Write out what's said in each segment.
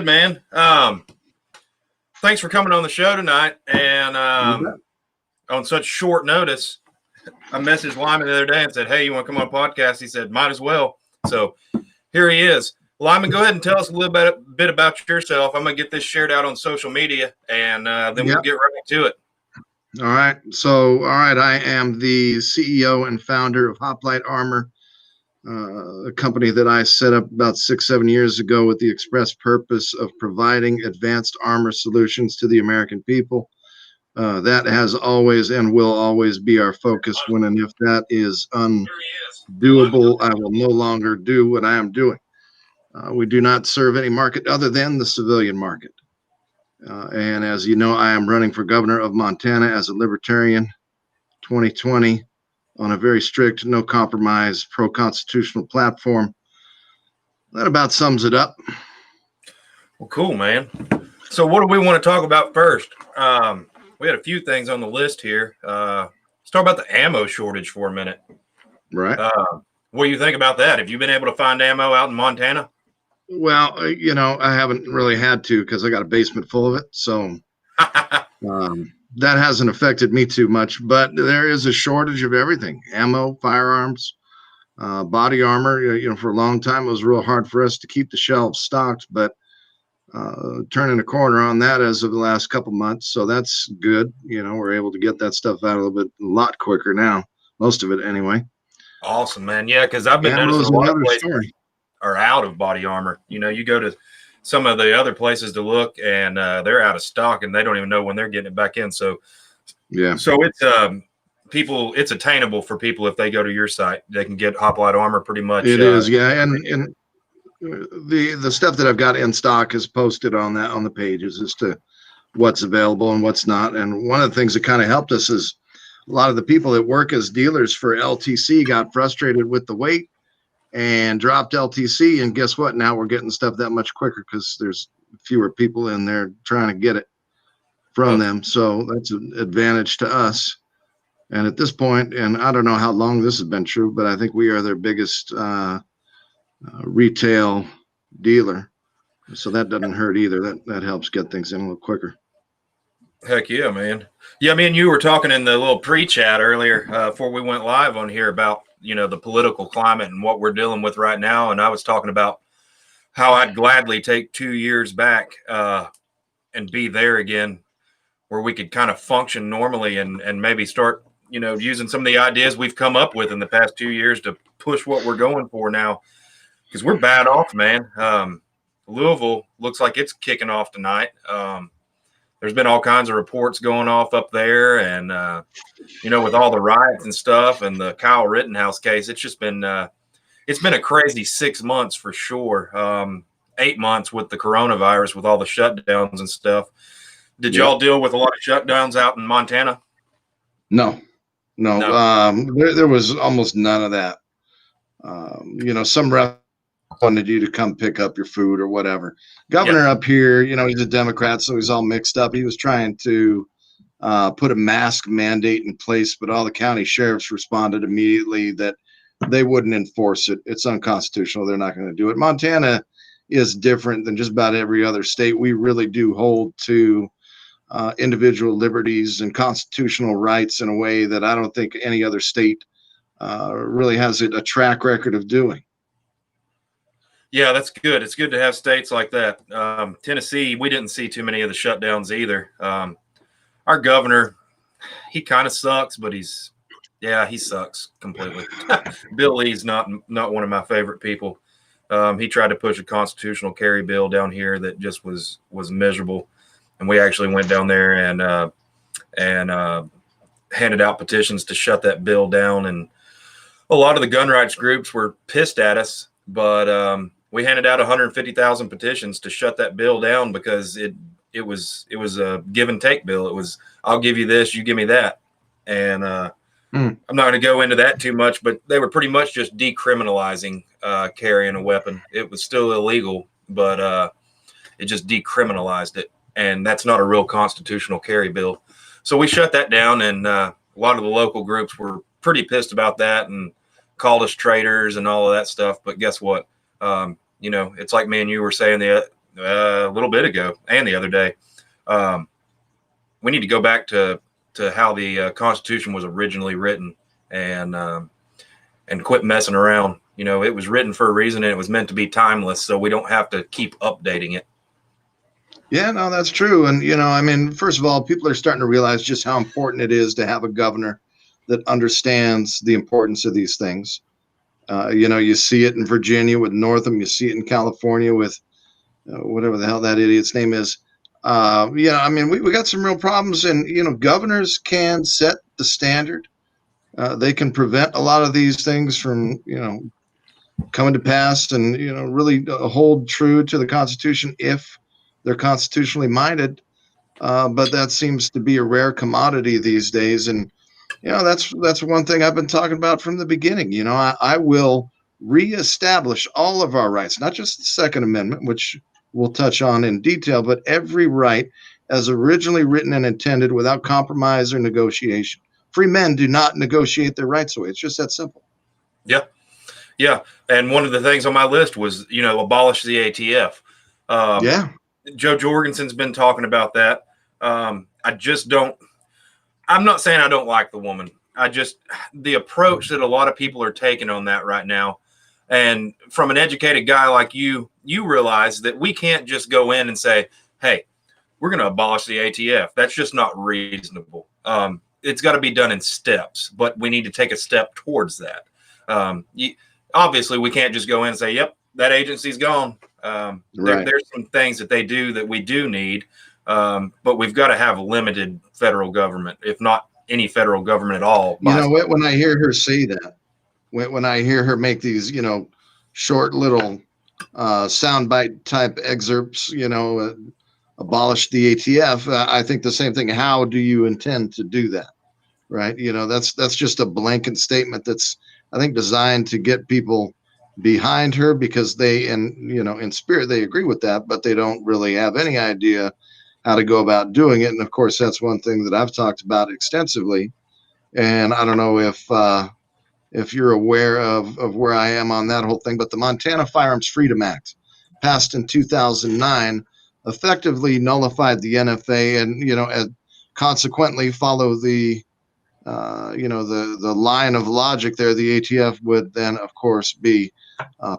man. Thanks for coming on the show tonight. And on such short notice, I messaged Lyman the other day and said, "Hey, you want to come on a podcast?" He said, "Might as well." So here he is. Lyman, go ahead and tell us a little bit about yourself. I'm going to get this shared out on social media, and then we'll get right to it. All right. So, I am the CEO and founder of Hoplite Armor, a company that I set up about 6-7 years ago with the express purpose of providing advanced armor solutions to the American people. That has always and will always be our focus. When and if that is undoable, I will no longer do what I am doing. We do not serve any market other than the civilian market. And as you know, I am running for governor of Montana as a libertarian 2020 on a very strict, no compromise, pro-constitutional platform. That about sums it up. Well, cool, man. So what do we want to talk about first? We had a few things on the list here. Let's talk about the ammo shortage for a minute. Right. What do you think about that? Have you been able to find ammo out in Montana? Well, I haven't really had to because I got a basement full of it. So that hasn't affected me too much. But there is a shortage of everything: ammo, firearms, body armor. For a long time, it was real hard for us to keep the shelves stocked. But turning a corner on that as of the last couple months. So that's good. We're able to get that stuff out a lot quicker now. Most of it anyway. Awesome, man. Yeah, because I've been noticing a lot of places story. Are out of body armor. You go to some of the other places to look, and they're out of stock, and they don't even know when they're getting it back in. So, yeah. So it's it's attainable for people if they go to your site. They can get Hoplite Armor pretty much. It is, yeah, and the stuff that I've got in stock is posted on the pages as to what's available and what's not. And one of the things that kind of helped us is a lot of the people that work as dealers for LTC got frustrated with the wait and dropped LTC, and guess what? Now we're getting stuff that much quicker because there's fewer people in there trying to get it from them. So that's an advantage to us. And at this point, and I don't know how long this has been true, but I think we are their biggest retail dealer. So that doesn't hurt either. That helps get things in a little quicker. Heck yeah, man. Yeah, me and you were talking in the little pre-chat earlier before we went live on here about the political climate and what we're dealing with right now. And I was talking about how I'd gladly take 2 years back and be there again, where we could kind of function normally and maybe start, using some of the ideas we've come up with in the past 2 years to push what we're going for now. Because we're bad off, man. Louisville looks like it's kicking off tonight. There's been all kinds of reports going off up there, and with all the riots and stuff, and the Kyle Rittenhouse case, it's just been it's been a crazy 6 months for sure. 8 months with the coronavirus, with all the shutdowns and stuff. Did y'all deal with a lot of shutdowns out in Montana? No. There was almost none of that. Some wanted you to come pick up your food or whatever. Governor up here, he's a Democrat, so he's all mixed up. He was trying to put a mask mandate in place, but all the county sheriffs responded immediately that they wouldn't enforce it. It's unconstitutional. They're not going to do it. Montana is different than just about every other state. We really do hold to individual liberties and constitutional rights in a way that I don't think any other state really has a track record of doing. Yeah, that's good. It's good to have states like that. Tennessee, we didn't see too many of the shutdowns either. Our governor, he kind of sucks, but he sucks completely. Bill Lee's not one of my favorite people. He tried to push a constitutional carry bill down here that just was miserable. And we actually went down there and handed out petitions to shut that bill down. And a lot of the gun rights groups were pissed at us, but we handed out 150,000 petitions to shut that bill down because it was a give and take bill. It was, I'll give you this, you give me that. And I'm not going to go into that too much, but they were pretty much just decriminalizing carrying a weapon. It was still illegal, but it just decriminalized it. And that's not a real constitutional carry bill. So we shut that down, and a lot of the local groups were pretty pissed about that and called us traitors and all of that stuff. But guess what? It's like me and you were saying a little bit ago and the other day. We need to go back to how the Constitution was originally written, and quit messing around. It was written for a reason, and it was meant to be timeless, so we don't have to keep updating it. Yeah, no, that's true. And, I mean, first of all, people are starting to realize just how important it is to have a governor that understands the importance of these things. You see it in Virginia with Northam. You see it in California with whatever the hell that idiot's name is. I mean, we got some real problems, and, governors can set the standard. They can prevent a lot of these things from, coming to pass, and, really hold true to the Constitution if they're constitutionally minded. But that seems to be a rare commodity these days. And, that's one thing I've been talking about from the beginning. I will reestablish all of our rights, not just the Second Amendment, which we'll touch on in detail, but every right as originally written and intended without compromise or negotiation. Free men do not negotiate their rights away. It's just that simple. Yeah. Yeah. And one of the things on my list was, abolish the ATF. Yeah. Joe Jorgensen's been talking about that. I just don't. I'm not saying I don't like the woman. The approach that a lot of people are taking on that right now, and from an educated guy like you realize that we can't just go in and say, hey, we're going to abolish the ATF. That's just not reasonable. It's got to be done in steps, but we need to take a step towards that. Obviously, we can't just go in and say, yep, that agency's gone. Right. There's some things that they do that we do need, but we've got to have limited federal government, if not any federal government at all. When I hear her say that, when I hear her make these, short little soundbite type excerpts, abolish the ATF, I think the same thing. How do you intend to do that? Right. That's just a blanket statement that's, I think, designed to get people behind her, because they, in spirit, they agree with that, but they don't really have any idea how to go about doing it. And of course, that's one thing that I've talked about extensively. And I don't know if you're aware of where I am on that whole thing, but the Montana Firearms Freedom Act, passed in 2009, effectively nullified the NFA, and consequently follow the the line of logic there. The ATF would then, of course, be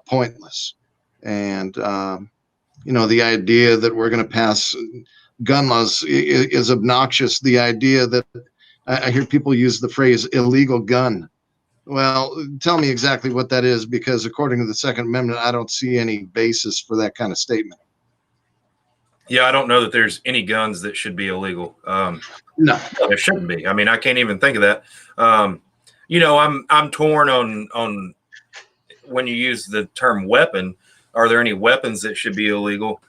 pointless. And the idea that we're going to pass gun laws is obnoxious. The idea that I hear people use the phrase illegal gun. Well, tell me exactly what that is, because according to the Second Amendment, I don't see any basis for that kind of statement. Yeah, I don't know that there's any guns that should be illegal. No, there shouldn't be. I mean, I can't even think of that. I'm torn on when you use the term weapon. Are there any weapons that should be illegal?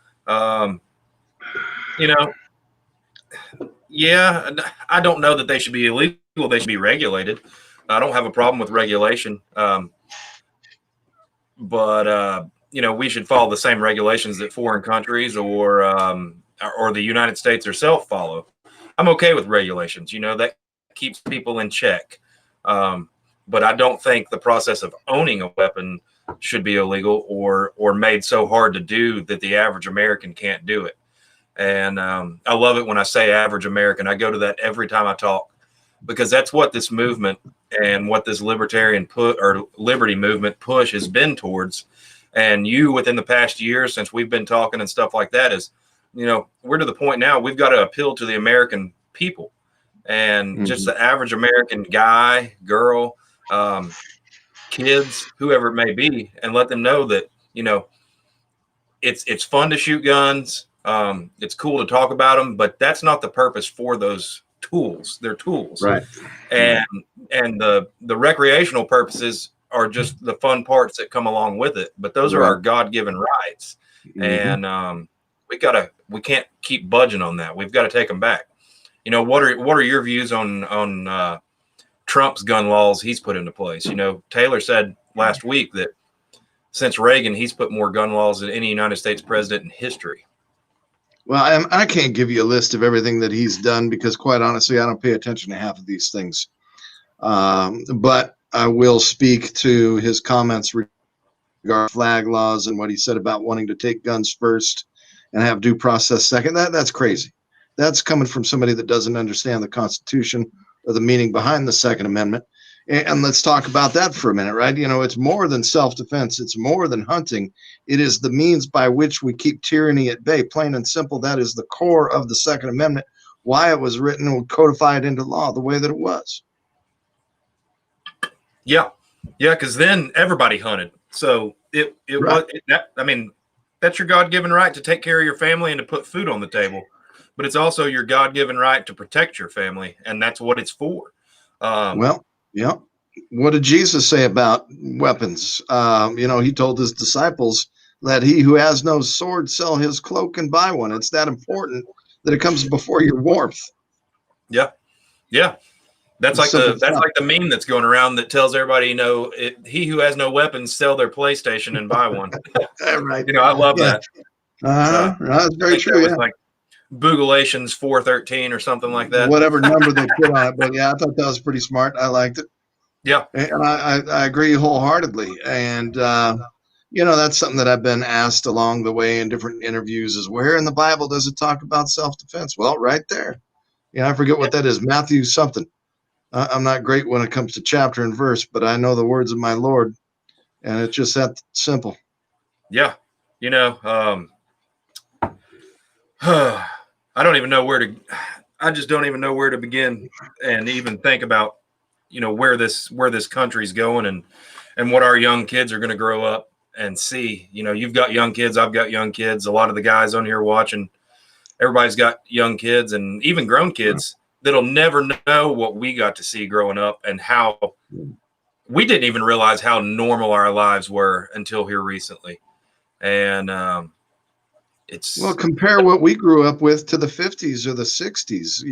Yeah, I don't know that they should be illegal. They should be regulated. I don't have a problem with regulation. But we should follow the same regulations that foreign countries or the United States herself follow. I'm okay with regulations. That keeps people in check. But I don't think the process of owning a weapon should be illegal or made so hard to do that the average American can't do it. And I love it when I say average American. I go to that every time I talk, because that's what this movement and what this libertarian liberty movement push has been towards. And within the past year, since we've been talking and stuff like that, is, we're to the point now we've got to appeal to the American people, and just the average American guy, girl, kids, whoever it may be, and let them know that, it's fun to shoot guns. It's cool to talk about them, but that's not the purpose for those tools. They're tools. Right. And the recreational purposes are just the fun parts that come along with it. But those are our God-given rights. And we can't keep budging on that. We've got to take them back. What are your views on Trump's gun laws he's put into place? Taylor said last week that since Reagan, he's put more gun laws than any United States president in history. Well, I can't give you a list of everything that he's done, because quite honestly, I don't pay attention to half of these things. But I will speak to his comments regarding flag laws and what he said about wanting to take guns first and have due process second. That's crazy. That's coming from somebody that doesn't understand the Constitution or the meaning behind the Second Amendment. And let's talk about that for a minute, right? It's more than self-defense. It's more than hunting. It is the means by which we keep tyranny at bay. Plain and simple, that is the core of the Second Amendment, why it was written and codified into law the way that it was. Yeah, because then everybody hunted. So it right. That's your God-given right to take care of your family and to put food on the table. But it's also your God-given right to protect your family, and that's what it's for. Yeah. What did Jesus say about weapons? He told his disciples, let he who has no sword sell his cloak and buy one. It's that important that it comes before your warmth. Yeah. That's like the meme that's going around that tells everybody, he who has no weapons, sell their PlayStation and buy one. Right. I love that. That's very true. That was like Boogalations 413 or something like that. Whatever number they put on it, but yeah, I thought that was pretty smart. I liked it. Yeah, and I agree wholeheartedly. And that's something that I've been asked along the way in different interviews: is where in the Bible does it talk about self-defense? Well, right there. I forget what that is. Matthew something. I'm not great when it comes to chapter and verse, but I know the words of my Lord, and it's just that simple. Yeah, I don't even know I just don't even know where to begin and even think about, where this country's going and what our young kids are going to grow up and see. You've got young kids, I've got young kids. A lot of the guys on here watching, everybody's got young kids and even grown kids that'll never know what we got to see growing up and how we didn't even realize how normal our lives were until here recently. And, compare what we grew up with to the 50s or the 60s.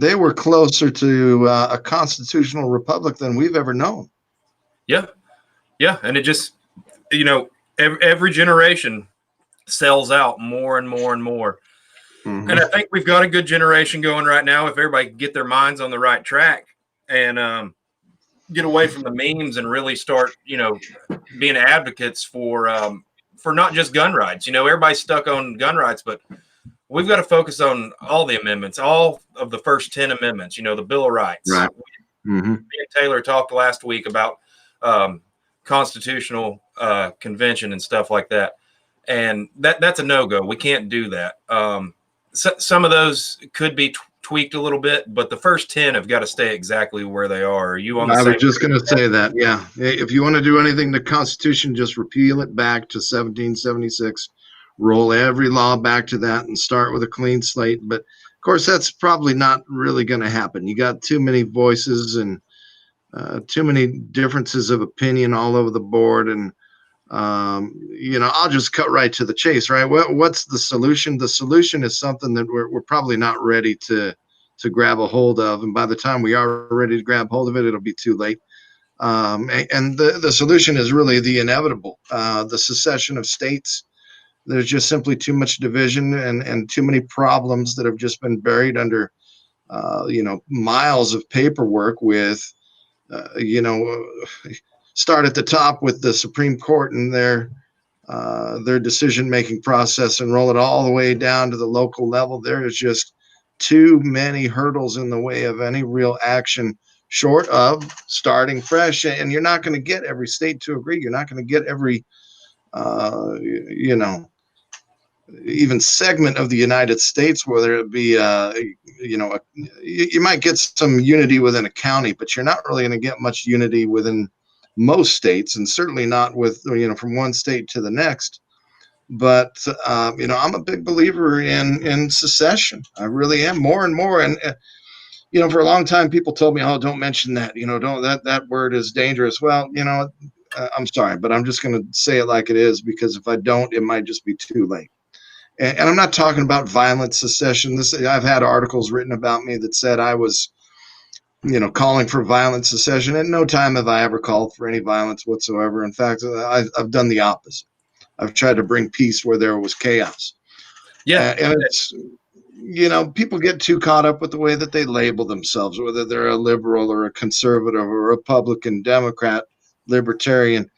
They were closer to a constitutional republic than we've ever known. Yeah, and it just, every generation sells out more and more and more. Mm-hmm. And I think we've got a good generation going right now. If everybody can get their minds on the right track and get away from the memes and really start, being advocates for not just gun rights. Everybody's stuck on gun rights, but we've got to focus on all the amendments, all of the first 10 amendments, the Bill of Rights. Right. Mm-hmm. Me and Taylor talked last week about constitutional convention and stuff like that. And that's a no-go. We can't do that. Some of those could be tweaked a little bit, but the first 10 have got to stay exactly where they are. Are you on the same? I was just going to say that. Yeah. If you want to do anything to the Constitution, just repeal it back to 1776, roll every law back to that and start with a clean slate. But of course, that's probably not really going to happen. You got too many voices and too many differences of opinion all over the board. And, I'll just cut right to the chase, right? What's the solution? The solution is something that we're probably not ready to grab a hold of. And by the time we are ready to grab hold of it, it'll be too late. And the solution is really the inevitable, the secession of states. There's just simply too much division and too many problems that have just been buried under, miles of paperwork with, start at the top with the Supreme Court and their decision-making process and roll it all the way down to the local level. There is just too many hurdles in the way of any real action short of starting fresh. And you're not going to get every state to agree. You're not going to get every, even segment of the United States, whether it be, you might get some unity within a county, but you're not really going to get much unity within most states, and certainly not with, from one state to the next. But, I'm a big believer in secession. I really am, more and more. And, for a long time, people told me, oh, don't mention that, don't, that word is dangerous. Well, I'm sorry, but I'm just going to say it like it is, because if I don't, it might just be too late. And I'm not talking about violent secession. I've had articles written about me that said I was, calling for violent secession. At no time have I ever called for any violence whatsoever. In fact, I've done the opposite. I've tried to bring peace where there was chaos. Yeah. And it's, people get too caught up with the way that they label themselves, whether they're a liberal or a conservative or a Republican, Democrat, libertarian.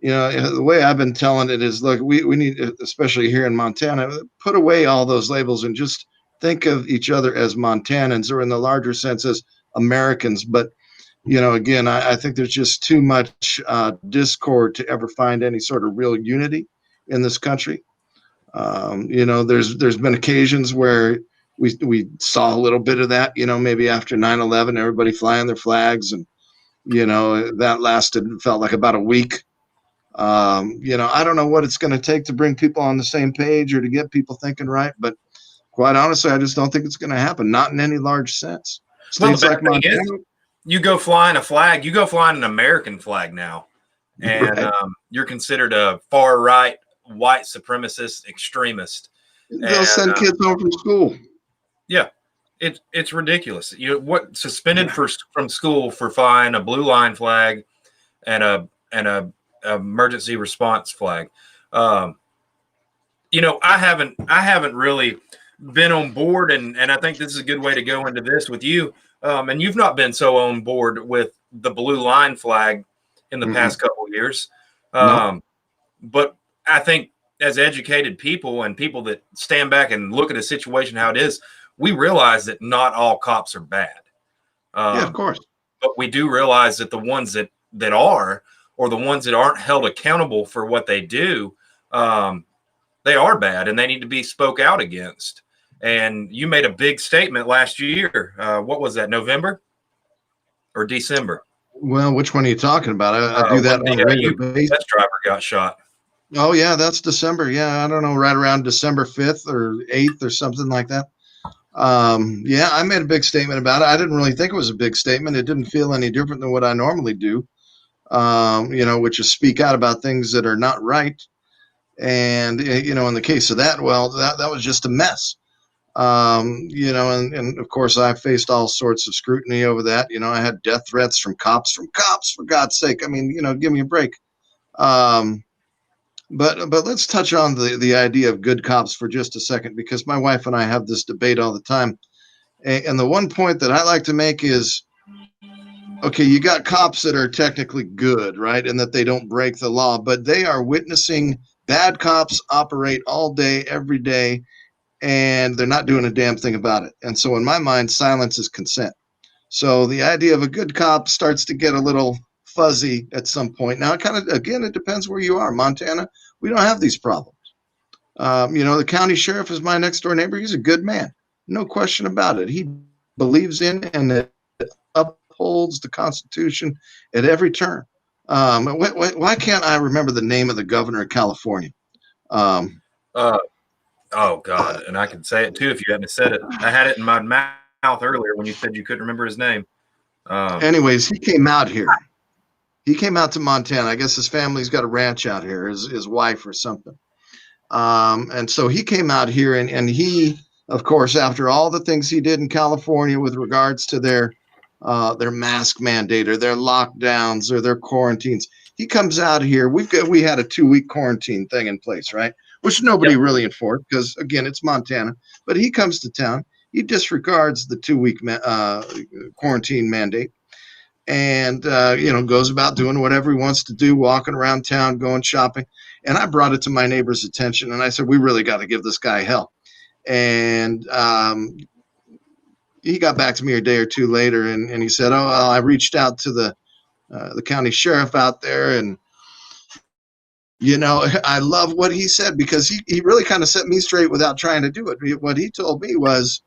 The way I've been telling it is, look, we need, especially here in Montana, put away all those labels and just think of each other as Montanans, or in the larger sense as Americans. But again, I think there's just too much discord to ever find any sort of real unity in this country. There's been occasions where we saw a little bit of that, maybe after 9/11, everybody flying their flags, and that lasted, felt like about a week. I don't know what it's going to take to bring people on the same page or to get people thinking right, but quite honestly, I just don't think it's going to happen, not in any large sense. Well, States the like bad thing Montana, is, you go flying a flag, you go flying an American flag now, and right, you're considered a far right white supremacist extremist. they'll And send kids home from school. yeah, it's ridiculous. What suspended from school for flying a blue line flag and a emergency response flag. I haven't really been on board, and I think this is a good way to go into this with you. And you've not been so on board with the blue line flag in the past couple of years. No. But I think as educated people and people that stand back and look at a situation how it is, we realize that not all cops are bad. Yeah, of course. But we do realize that the ones that are, or the ones that aren't held accountable for what they do, they are bad and they need to be spoke out against. And you made a big statement last year. What was that, November or December? Well, which one are you talking about? I do that on a regular basis. Bus driver got shot. Oh, yeah, that's December. Yeah, I don't know, right around December 5th or 8th or something like that. Yeah, I made a big statement about it. I didn't really think it was a big statement. It didn't feel any different than what I normally do, which is speak out about things that are not right. And, in the case of that, well, that was just a mess. And of course I faced all sorts of scrutiny over that. I had death threats from cops, for God's sake. I mean, give me a break. But let's touch on the idea of good cops for just a second, because my wife and I have this debate all the time. And the one point that I like to make is, okay, you got cops that are technically good, right? And that they don't break the law, but they are witnessing bad cops operate all day, every day, and they're not doing a damn thing about it. And so in my mind, silence is consent. So the idea of a good cop starts to get a little fuzzy at some point. Now, it depends where you are. Montana, we don't have these problems. The county sheriff is my next door neighbor. He's a good man. No question about it. He believes in and upholds the Constitution at every turn. Why can't I remember the name of the governor of California? Oh God, and I can say it too if you hadn't said it. I had it in my mouth earlier when you said you couldn't remember his name. Anyways, he came out here. He came out to Montana. I guess his family's got a ranch out here, his wife or something. And so he came out here, and he, of course, after all the things he did in California with regards to their mask mandate or their lockdowns or their quarantines, he comes out here. We had a 2-week quarantine thing in place, right? Which nobody really enforced because, again, it's Montana. But he comes to town. He disregards the 2-week quarantine mandate and, goes about doing whatever he wants to do, walking around town, going shopping. And I brought it to my neighbor's attention, and I said, we really got to give this guy help. And he got back to me a day or two later, and he said, oh, well, I reached out to the county sheriff out there, and I love what he said because he really kind of set me straight without trying to do it. What he told me was,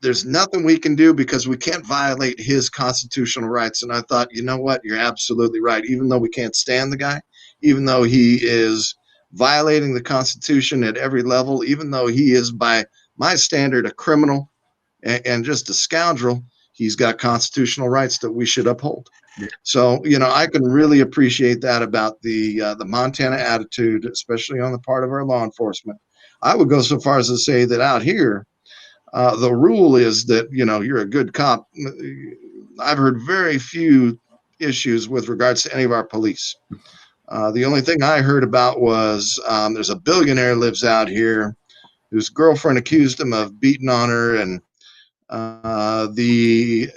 there's nothing we can do because we can't violate his constitutional rights. And I thought, you know what? You're absolutely right. Even though we can't stand the guy, even though he is violating the Constitution at every level, even though he is, by my standard, a criminal and just a scoundrel, he's got constitutional rights that we should uphold. So, I can really appreciate that about the Montana attitude, especially on the part of our law enforcement. I would go so far as to say that out here, the rule is that, you're a good cop. I've heard very few issues with regards to any of our police. The only thing I heard about was there's a billionaire lives out here whose girlfriend accused him of beating on her, and the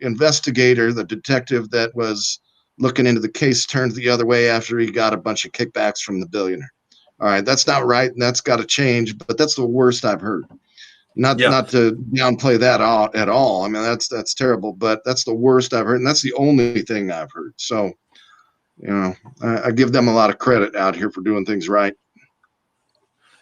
investigator, the detective that was looking into the case turned the other way after he got a bunch of kickbacks from the billionaire. All right, that's not right, and that's got to change. But that's the worst I've heard. Not Yeah. to downplay that at all. I mean, that's terrible, but that's the worst I've heard, and that's the only thing I've heard. So, I give them a lot of credit out here for doing things right.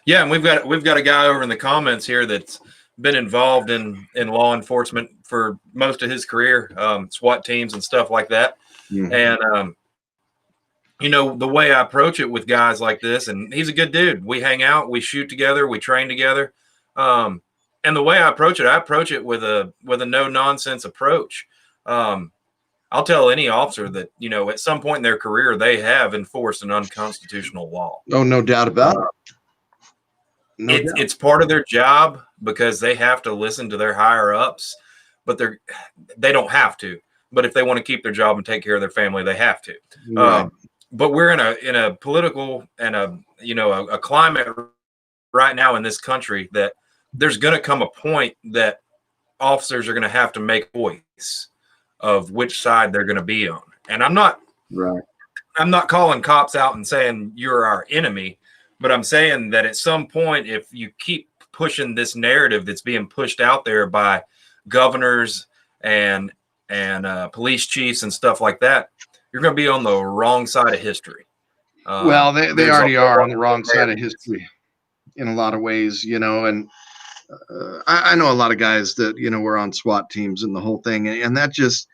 Yeah, and we've got a guy over in the comments here that's been involved in law enforcement for most of his career, SWAT teams and stuff like that. Mm-hmm. And the way I approach it with guys like this, and he's a good dude. We hang out, we shoot together, we train together. And the way I approach it with a no nonsense approach. I'll tell any officer that, at some point in their career, they have enforced an unconstitutional law. Oh, no doubt about it. It's part of their job because they have to listen to their higher ups, but they don't have to. But if they want to keep their job and take care of their family, they have to. Right. But we're in a political and a climate right now in this country that there's going to come a point that officers are going to have to make a choice of which side they're going to be on. And I'm not calling cops out and saying you're our enemy, but I'm saying that at some point, if you keep pushing this narrative that's being pushed out there by governors and police chiefs and stuff like that, you're going to be on the wrong side of history. Well, they already are on the wrong side of history in a lot of ways, and I know a lot of guys that, were on SWAT teams and the whole thing. And that just,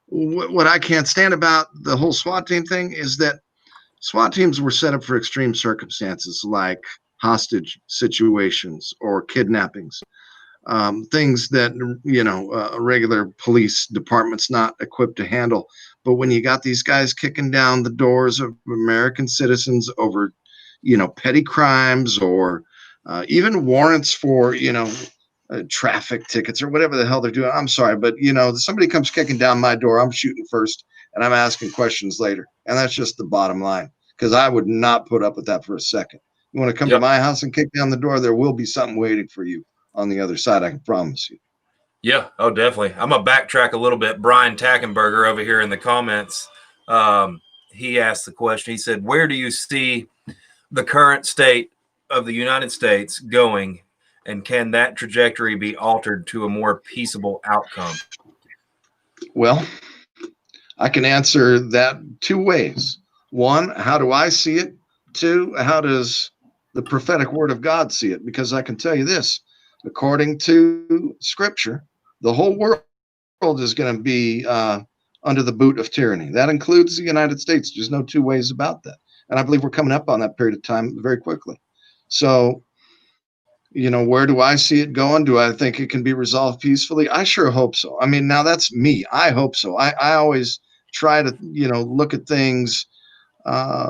what I can't stand about the whole SWAT team thing is that SWAT teams were set up for extreme circumstances like hostage situations or kidnappings, things that, a regular police department's not equipped to handle. But when you got these guys kicking down the doors of American citizens over, petty crimes or even warrants for, traffic tickets or whatever the hell they're doing. I'm sorry, but somebody comes kicking down my door, I'm shooting first and I'm asking questions later. And that's just the bottom line, because I would not put up with that for a second. You want to come to my house and kick down the door, there will be something waiting for you on the other side. I can promise you. Yeah. Oh, definitely. I'm going to backtrack a little bit. Brian Tackenberger over here in the comments, he asked the question. He said, where do you see the current state of the United States going, and can that trajectory be altered to a more peaceable outcome? Well, I can answer that two ways. One, how do I see it? Two, how does the prophetic word of God see it? Because I can tell you this, according to scripture, the whole world is going to be under the boot of tyranny. That includes the United States. There's no two ways about that. And I believe we're coming up on that period of time very quickly. So, where do I see it going? Do I think it can be resolved peacefully? I sure hope so. I mean, now that's me. I hope so. I always try to, look at things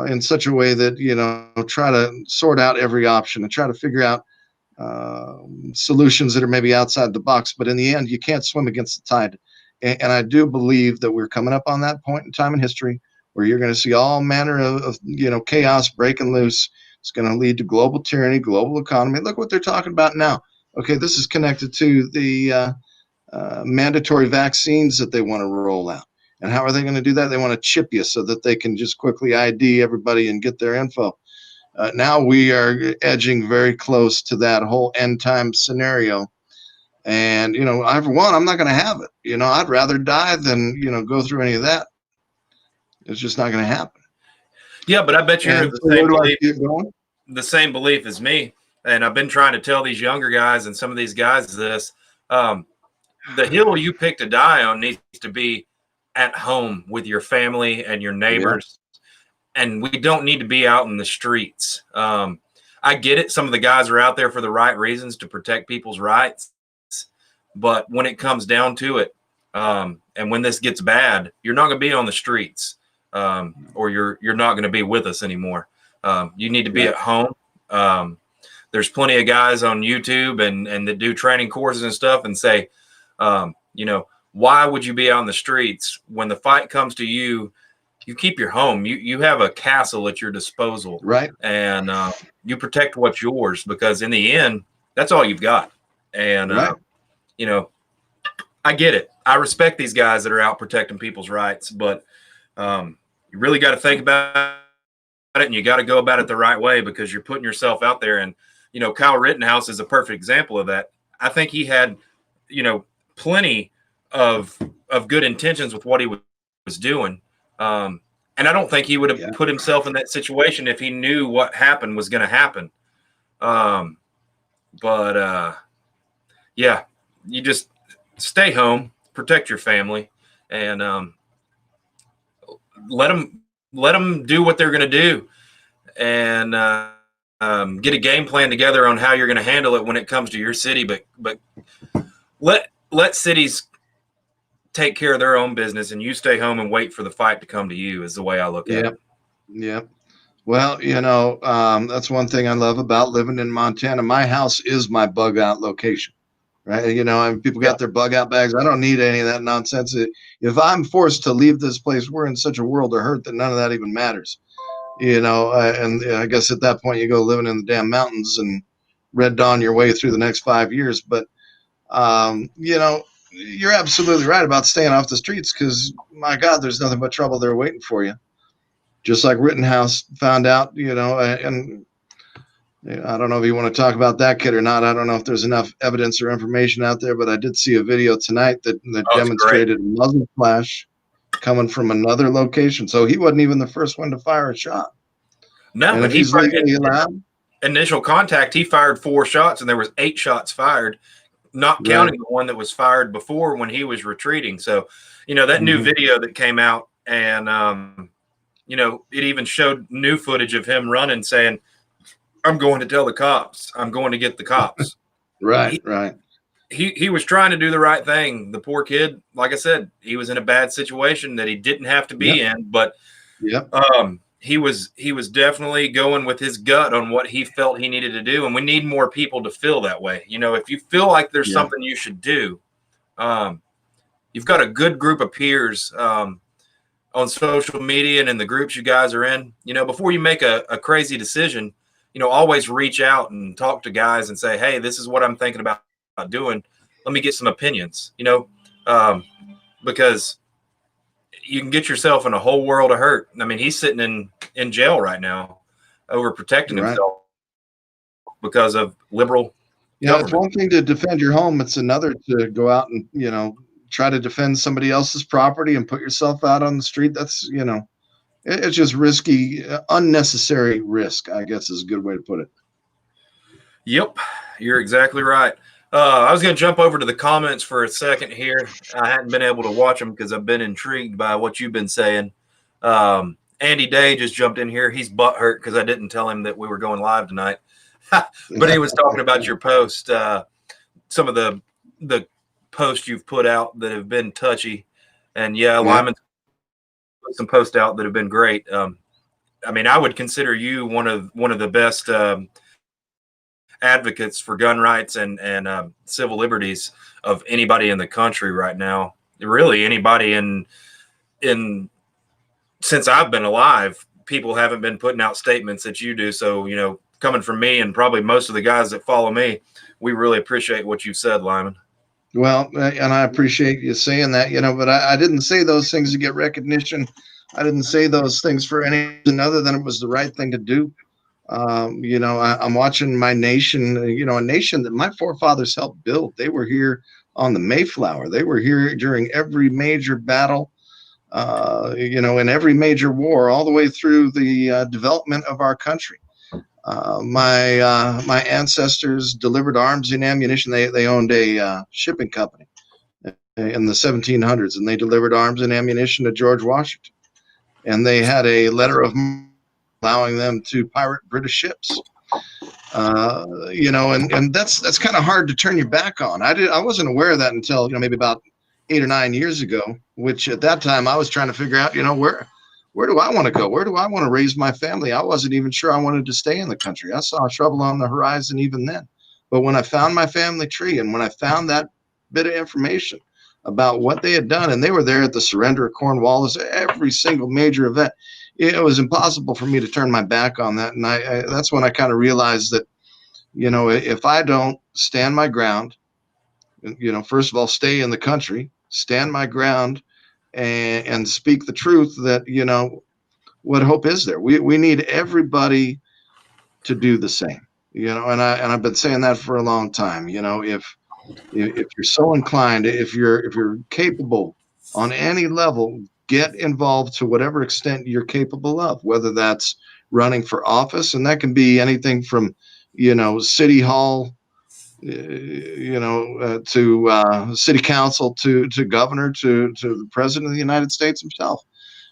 in such a way that, try to sort out every option and try to figure out solutions that are maybe outside the box. But in the end, you can't swim against the tide. And I do believe that we're coming up on that point in time in history where you're going to see all manner of chaos breaking loose. It's going to lead to global tyranny, global economy. Look what they're talking about now. Okay, this is connected to the mandatory vaccines that they want to roll out. And how are they going to do that? They want to chip you so that they can just quickly ID everybody and get their info. Now we are edging very close to that whole end time scenario. And, for one, I'm not going to have it. I'd rather die than, go through any of that. It's just not going to happen. Yeah, but I bet you have the same belief as me. And I've been trying to tell these younger guys and some of these guys this. The hill you pick to die on needs to be at home with your family and your neighbors. Yeah. And we don't need to be out in the streets. I get it. Some of the guys are out there for the right reasons to protect people's rights. But when it comes down to it, and when this gets bad, you're not going to be on the streets. Or you're not going to be with us anymore. You need to be at home. There's plenty of guys on YouTube and that do training courses and stuff and say, why would you be on the streets when the fight comes to you? You keep your home. You have a castle at your disposal, right? And you protect what's yours, because in the end, that's all you've got. And I get it. I respect these guys that are out protecting people's rights, but you really got to think about it, and you got to go about it the right way, because you're putting yourself out there. And Kyle Rittenhouse is a perfect example of that. I think he had plenty of good intentions with what he was doing. And I don't think he would have put himself in that situation if he knew what happened was going to happen. But yeah, you just stay home, protect your family, and let them do what they're going to do, and get a game plan together on how you're going to handle it when it comes to your city. But let cities take care of their own business, and you stay home and wait for the fight to come to you, is the way I look at it. Yeah. Well, that's one thing I love about living in Montana. My house is my bug out location, right? And people got their bug out bags. I don't need any of that nonsense. If I'm forced to leave this place, we're in such a world of hurt that none of that even matters, and I guess at that point you go living in the damn mountains and red dawn your way through the next 5 years. But, you're absolutely right about staying off the streets, because my God, there's nothing but trouble there waiting for you. Just like Rittenhouse found out, and I don't know if you want to talk about that kid or not. I don't know if there's enough evidence or information out there, but I did see a video tonight that demonstrated a muzzle flash coming from another location. So he wasn't even the first one to fire a shot. No, and if he's legally allowed, initial contact, he fired 4 shots, and there was 8 shots fired, not counting the one that was fired before when he was retreating. So, that new video that came out, and it even showed new footage of him running, saying, "I'm going to tell the cops. I'm going to get the cops." Right. He was trying to do the right thing. The poor kid, like I said, he was in a bad situation that he didn't have to be in, but he was definitely going with his gut on what he felt he needed to do. And we need more people to feel that way. If you feel like there's something you should do, you've got a good group of peers on social media and in the groups you guys are in. Before you make a crazy decision, always reach out and talk to guys and say, "Hey, this is what I'm thinking about doing. Let me get some opinions," because you can get yourself in a whole world of hurt. I mean, he's sitting in jail right now over protecting himself because of liberal government. It's one thing to defend your home. It's another to go out and, try to defend somebody else's property and put yourself out on the street. That's, it's just risky, unnecessary risk, I guess is a good way to put it. Yep, you're exactly right. I was going to jump over to the comments for a second here. I hadn't been able to watch them because I've been intrigued by what you've been saying. Andy Day just jumped in here. He's butthurt because I didn't tell him that we were going live tonight. But he was talking about your post, some of the posts you've put out that have been touchy. And Lyman put some posts out that have been great. I mean, I would consider you one of the best advocates for gun rights and civil liberties of anybody in the country right now. Really, anybody in since I've been alive, people haven't been putting out statements that you do. So, coming from me and probably most of the guys that follow me, we really appreciate what you've said, Lyman. Well, and I appreciate you saying that, but I didn't say those things to get recognition. I didn't say those things for any reason other than it was the right thing to do. I'm watching my nation, a nation that my forefathers helped build. They were here on the Mayflower. They were here during every major battle, in every major war, all the way through the development of our country. My ancestors delivered arms and ammunition. They owned a shipping company in the 1700s, and they delivered arms and ammunition to George Washington. And they had a letter of allowing them to pirate British ships. And that's kind of hard to turn your back on. I wasn't aware of that until maybe about 8 or 9 years ago, which at that time I was trying to figure out, where do I want to go? Where do I want to raise my family? I wasn't even sure I wanted to stay in the country. I saw trouble on the horizon even then. But when I found my family tree and when I found that bit of information about what they had done, and they were there at the surrender of Cornwallis, every single major event, it was impossible for me to turn my back on that. And that's when I kind of realized that, if I don't stand my ground, first of all, stay in the country, stand my ground, and speak the truth that, what hope is there? We need everybody to do the same, and I've been saying that for a long time. If you're so inclined, if you're capable on any level, get involved to whatever extent you're capable of, whether that's running for office, and that can be anything from, city hall, to city council, to governor, to the president of the United States himself.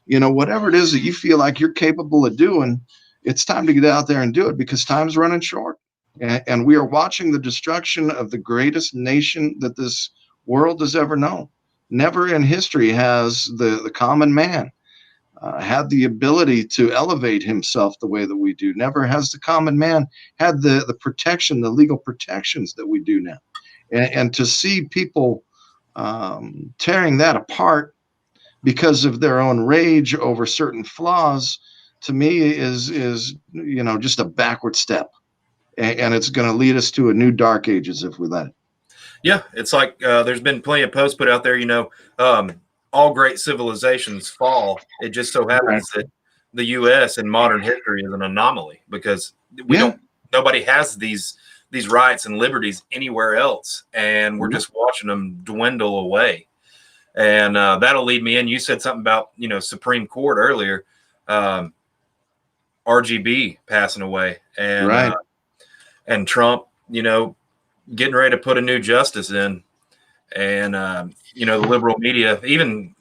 Whatever it is that you feel like you're capable of doing, it's time to get out there and do it, because time's running short. And we are watching the destruction of the greatest nation that this world has ever known. Never in history has the common man had the ability to elevate himself the way that we do. Never has the common man had the protection, the legal protections that we do now. And to see people tearing that apart because of their own rage over certain flaws, to me is just a backward step, and it's going to lead us to a new dark ages if we let it. Yeah, it's like there's been plenty of posts put out there. All great civilizations fall. It just so happens that the U.S. in modern history is an anomaly, because nobody has these rights and liberties anywhere else, and we're just watching them dwindle away. And that'll lead me in. You said something about Supreme Court earlier, RGB passing away, and Trump, getting ready to put a new justice in, and the liberal media, even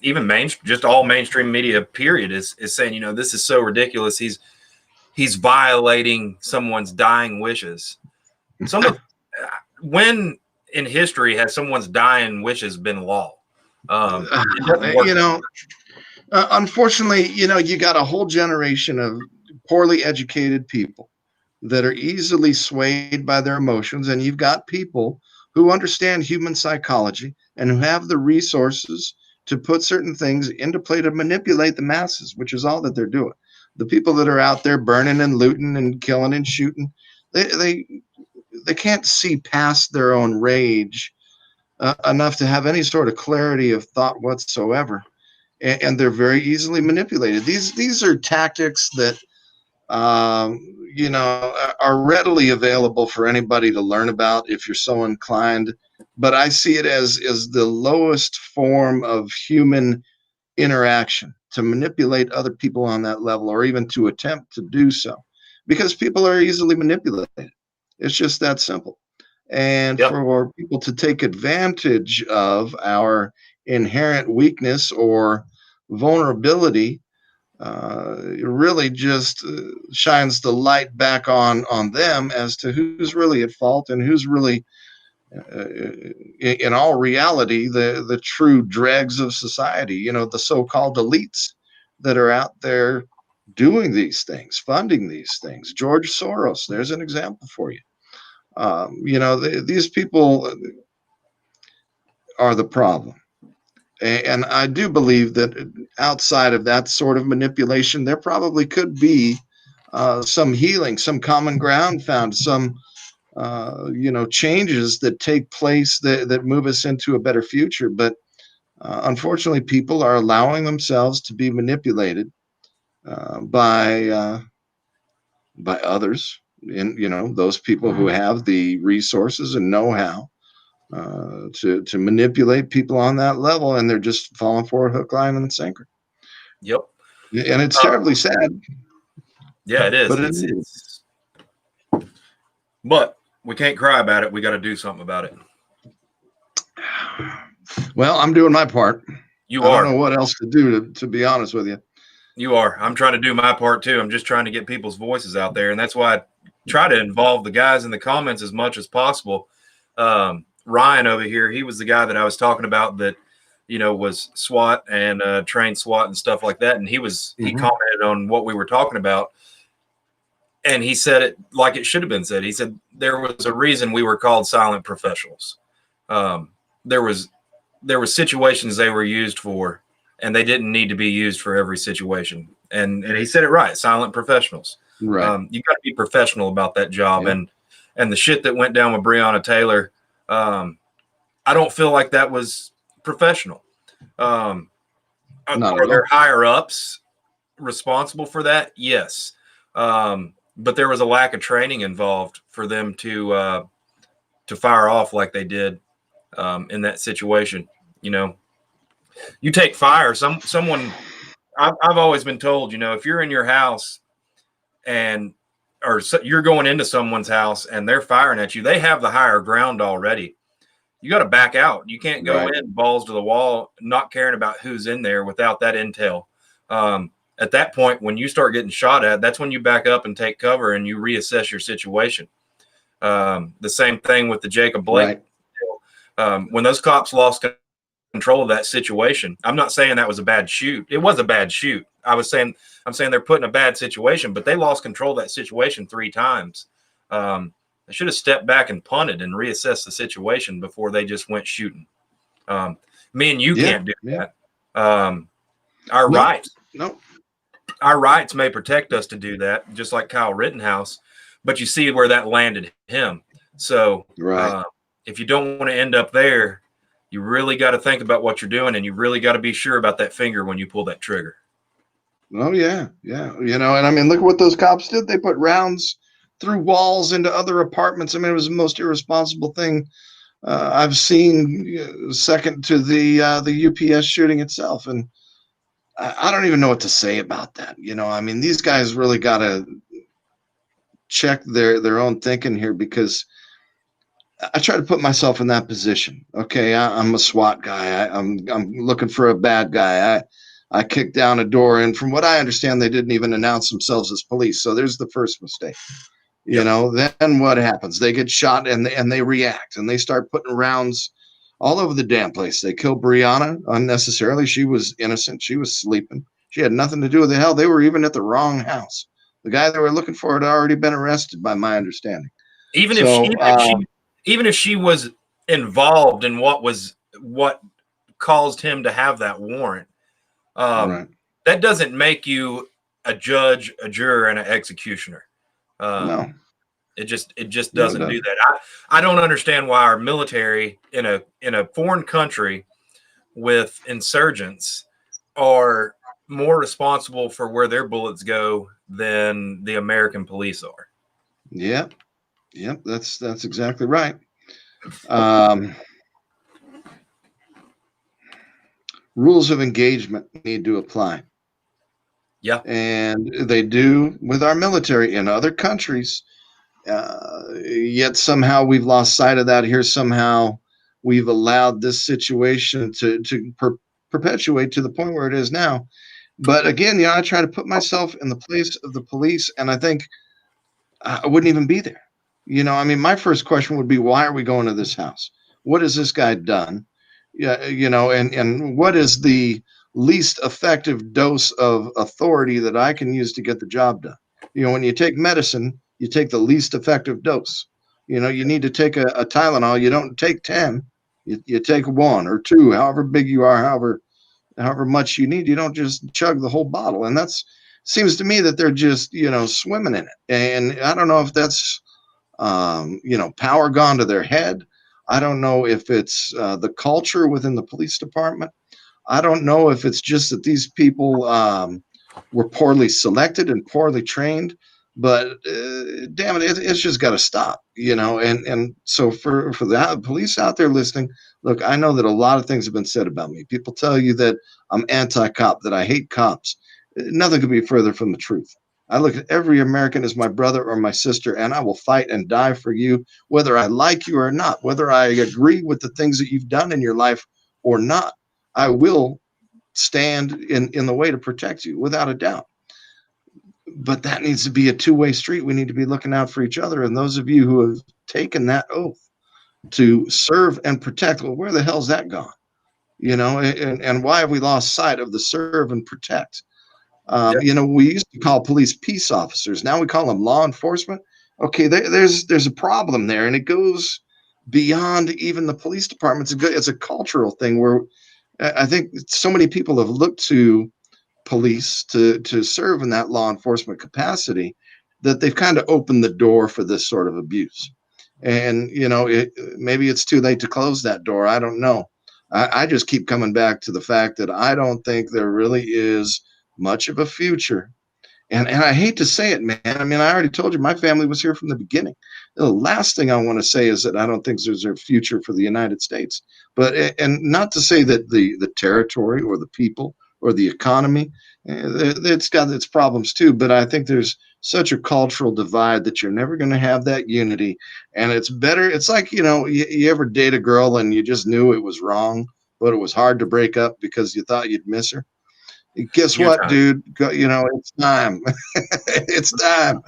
just all mainstream media, period, is saying, this is so ridiculous. He's violating someone's dying wishes. When in history has someone's dying wishes been law? Unfortunately, you got a whole generation of poorly educated people that are easily swayed by their emotions, and you've got people who understand human psychology and who have the resources to put certain things into play to manipulate the masses, which is all that they're doing. The people that are out there burning and looting and killing and shooting, they can't see past their own rage enough to have any sort of clarity of thought whatsoever, and they're very easily manipulated. These are tactics that are readily available for anybody to learn about if you're so inclined. But I see it as the lowest form of human interaction, to manipulate other people on that level, or even to attempt to do so, because people are easily manipulated. It's just that simple. And for people to take advantage of our inherent weakness or vulnerability, it really just shines the light back on them as to who's really at fault and who's really, in all reality, the true dregs of society. The so-called elites that are out there doing these things, funding these things. George Soros, there's an example for you. These people are the problem. And I do believe that outside of that sort of manipulation, there probably could be some healing, some common ground found, some changes that take place that move us into a better future. But unfortunately, people are allowing themselves to be manipulated by others, and those people who have the resources and know-how to manipulate people on that level, and they're just falling for it hook, line, and sinker. Yep. And it's terribly sad. Yeah, it is. But but we can't cry about it. We got to do something about it. Well, I'm doing my part. I don't know what else to do, to be honest with you. You are. I'm trying to do my part too. I'm just trying to get people's voices out there, and that's why I try to involve the guys in the comments as much as possible. Ryan over here, he was the guy that I was talking about that, was SWAT and trained SWAT and stuff like that. And he commented on what we were talking about. And he said it like it should have been said. He said there was a reason we were called silent professionals. There was situations they were used for, and they didn't need to be used for every situation. And he said it right, silent professionals. Right. You got to be professional about that job. Yeah. And the shit that went down with Breonna Taylor, I don't feel like that was professional. Or their higher ups responsible for that? Yes. But there was a lack of training involved for them to fire off like they did in that situation. You know, you take fire. Someone. I've always been told, you know, if you're in your house and you're going into someone's house and they're firing at you, they have the higher ground already. You got to back out. You can't go Right. in balls to the wall, not caring about who's in there without that intel. At that point, when you start getting shot at, that's when you back up and take cover and you reassess your situation. The same thing with the Jacob Blake. Right. When those cops lost control of that situation, I'm not saying that was a bad shoot. It was a bad shoot. I'm saying they're put in a bad situation, but they lost control of that situation 3 times. They should have stepped back and punted and reassessed the situation before they just went shooting. Me and you can't do that. Our rights may protect us to do that, just like Kyle Rittenhouse, but you see where that landed him. So if you don't want to end up there, you really got to think about what you're doing, and you really got to be sure about that finger when you pull that trigger. Oh yeah. You know, and I mean, look at what those cops did. They put rounds through walls into other apartments. I mean, it was the most irresponsible thing I've seen, second to the UPS shooting itself. And I don't even know what to say about that. You know, I mean, these guys really got to check their own thinking here, because I try to put myself in that position. Okay, I'm a SWAT guy. I'm looking for a bad guy. I kicked down a door, and from what I understand, they didn't even announce themselves as police. So there's the first mistake. You know, then what happens? They get shot, and they react, and they start putting rounds all over the damn place. They kill Brianna unnecessarily. She was innocent. She was sleeping. She had nothing to do with the hell. They were even at the wrong house. The guy they were looking for had already been arrested, by my understanding. Even if she was involved in what caused him to have that warrant, that doesn't make you a judge, a juror, and an executioner. No, it just doesn't do that. I don't understand why our military in a foreign country with insurgents are more responsible for where their bullets go than the American police are. Yep, that's exactly right. Rules of engagement need to apply. Yeah, and they do with our military in other countries. Yet somehow we've lost sight of that here. Somehow we've allowed this situation to perpetuate to the point where it is now. But again, you know, I try to put myself in the place of the police, and I think I wouldn't even be there. You know, I mean, my first question would be, why are we going to this house? What has this guy done? Yeah, you know, and what is the least effective dose of authority that I can use to get the job done? You know, when you take medicine, you take the least effective dose. You know, you need to take a Tylenol. You don't take 10. You take 1 or 2, however big you are, however much you need. You don't just chug the whole bottle. And that's seems to me that they're just, you know, swimming in it. And I don't know if that's you know, power gone to their head. I don't know if it's the culture within the police department. I don't know if it's just that these people were poorly selected and poorly trained. But damn it, it's just got to stop, you know. And so for the police out there listening, look, I know that a lot of things have been said about me. People tell you that I'm anti-cop, that I hate cops. Nothing could be further from the truth. I look at every American as my brother or my sister, and I will fight and die for you, whether I like you or not, whether I agree with the things that you've done in your life or not. I will stand in the way to protect you, without a doubt. But that needs to be a two-way street. We need to be looking out for each other. And those of you who have taken that oath to serve and protect, well, where the hell's that gone? You know, and why have we lost sight of the serve and protect? You know, we used to call police peace officers. Now we call them law enforcement. Okay, there's a problem there, and it goes beyond even the police department. It's a cultural thing where I think so many people have looked to police to serve in that law enforcement capacity that they've kind of opened the door for this sort of abuse. And you know, maybe it's too late to close that door. I don't know. I just keep coming back to the fact that I don't think there really is much of a future. And I hate to say it, man. I mean, I already told you my family was here from the beginning. The last thing I want to say is that I don't think there's a future for the United States. But and not to say that the territory or the people or the economy, it's got its problems too. But I think there's such a cultural divide that you're never going to have that unity. And it's better. It's like, you ever date a girl and you just knew it was wrong, but it was hard to break up because you thought you'd miss her. Guess Your what, time. dude? It's time. It's time.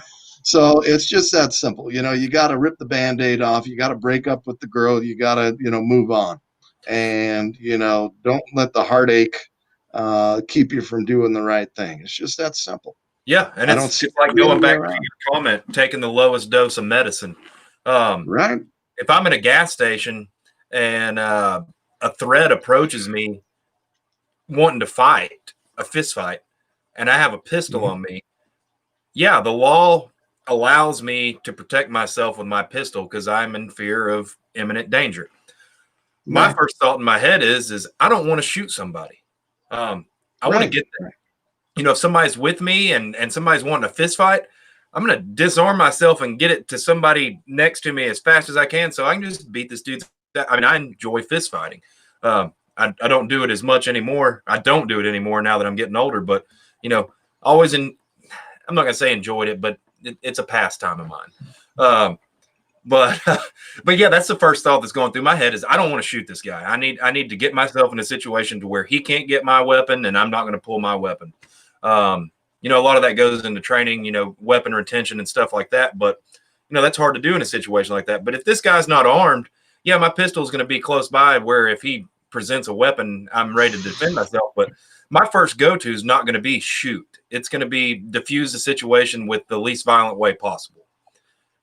So it's just that simple. You got to rip the Band-Aid off. You got to break up with the girl. You got to, move on. And, don't let the heartache keep you from doing the right thing. It's just that simple. Yeah, and I don't see it's like the other going way back to around. your comment, taking the lowest dose of medicine. Right? If I'm in a gas station and a threat approaches me wanting to fight, a fist fight, and I have a pistol on me, yeah, the law allows me to protect myself with my pistol because I'm in fear of imminent danger. My Right. first thought in my head is I don't want to shoot somebody. I want to Right. get there. If somebody's with me and somebody's wanting a fist fight, I'm going to disarm myself and get it to somebody next to me as fast as I can so I can just beat this dude. I mean, I enjoy fist fighting. I don't do it as much anymore. I don't do it anymore now that I'm getting older, but, always I'm not going to say enjoyed it, but it's a pastime of mine. But yeah, that's the first thought that's going through my head is I don't want to shoot this guy. I need to get myself in a situation to where he can't get my weapon and I'm not going to pull my weapon. A lot of that goes into training, weapon retention and stuff like that. But, that's hard to do in a situation like that. But if this guy's not armed, yeah, my pistol is going to be close by where if he presents a weapon, I'm ready to defend myself. But my first go-to is not going to be shoot. It's going to be diffuse the situation with the least violent way possible.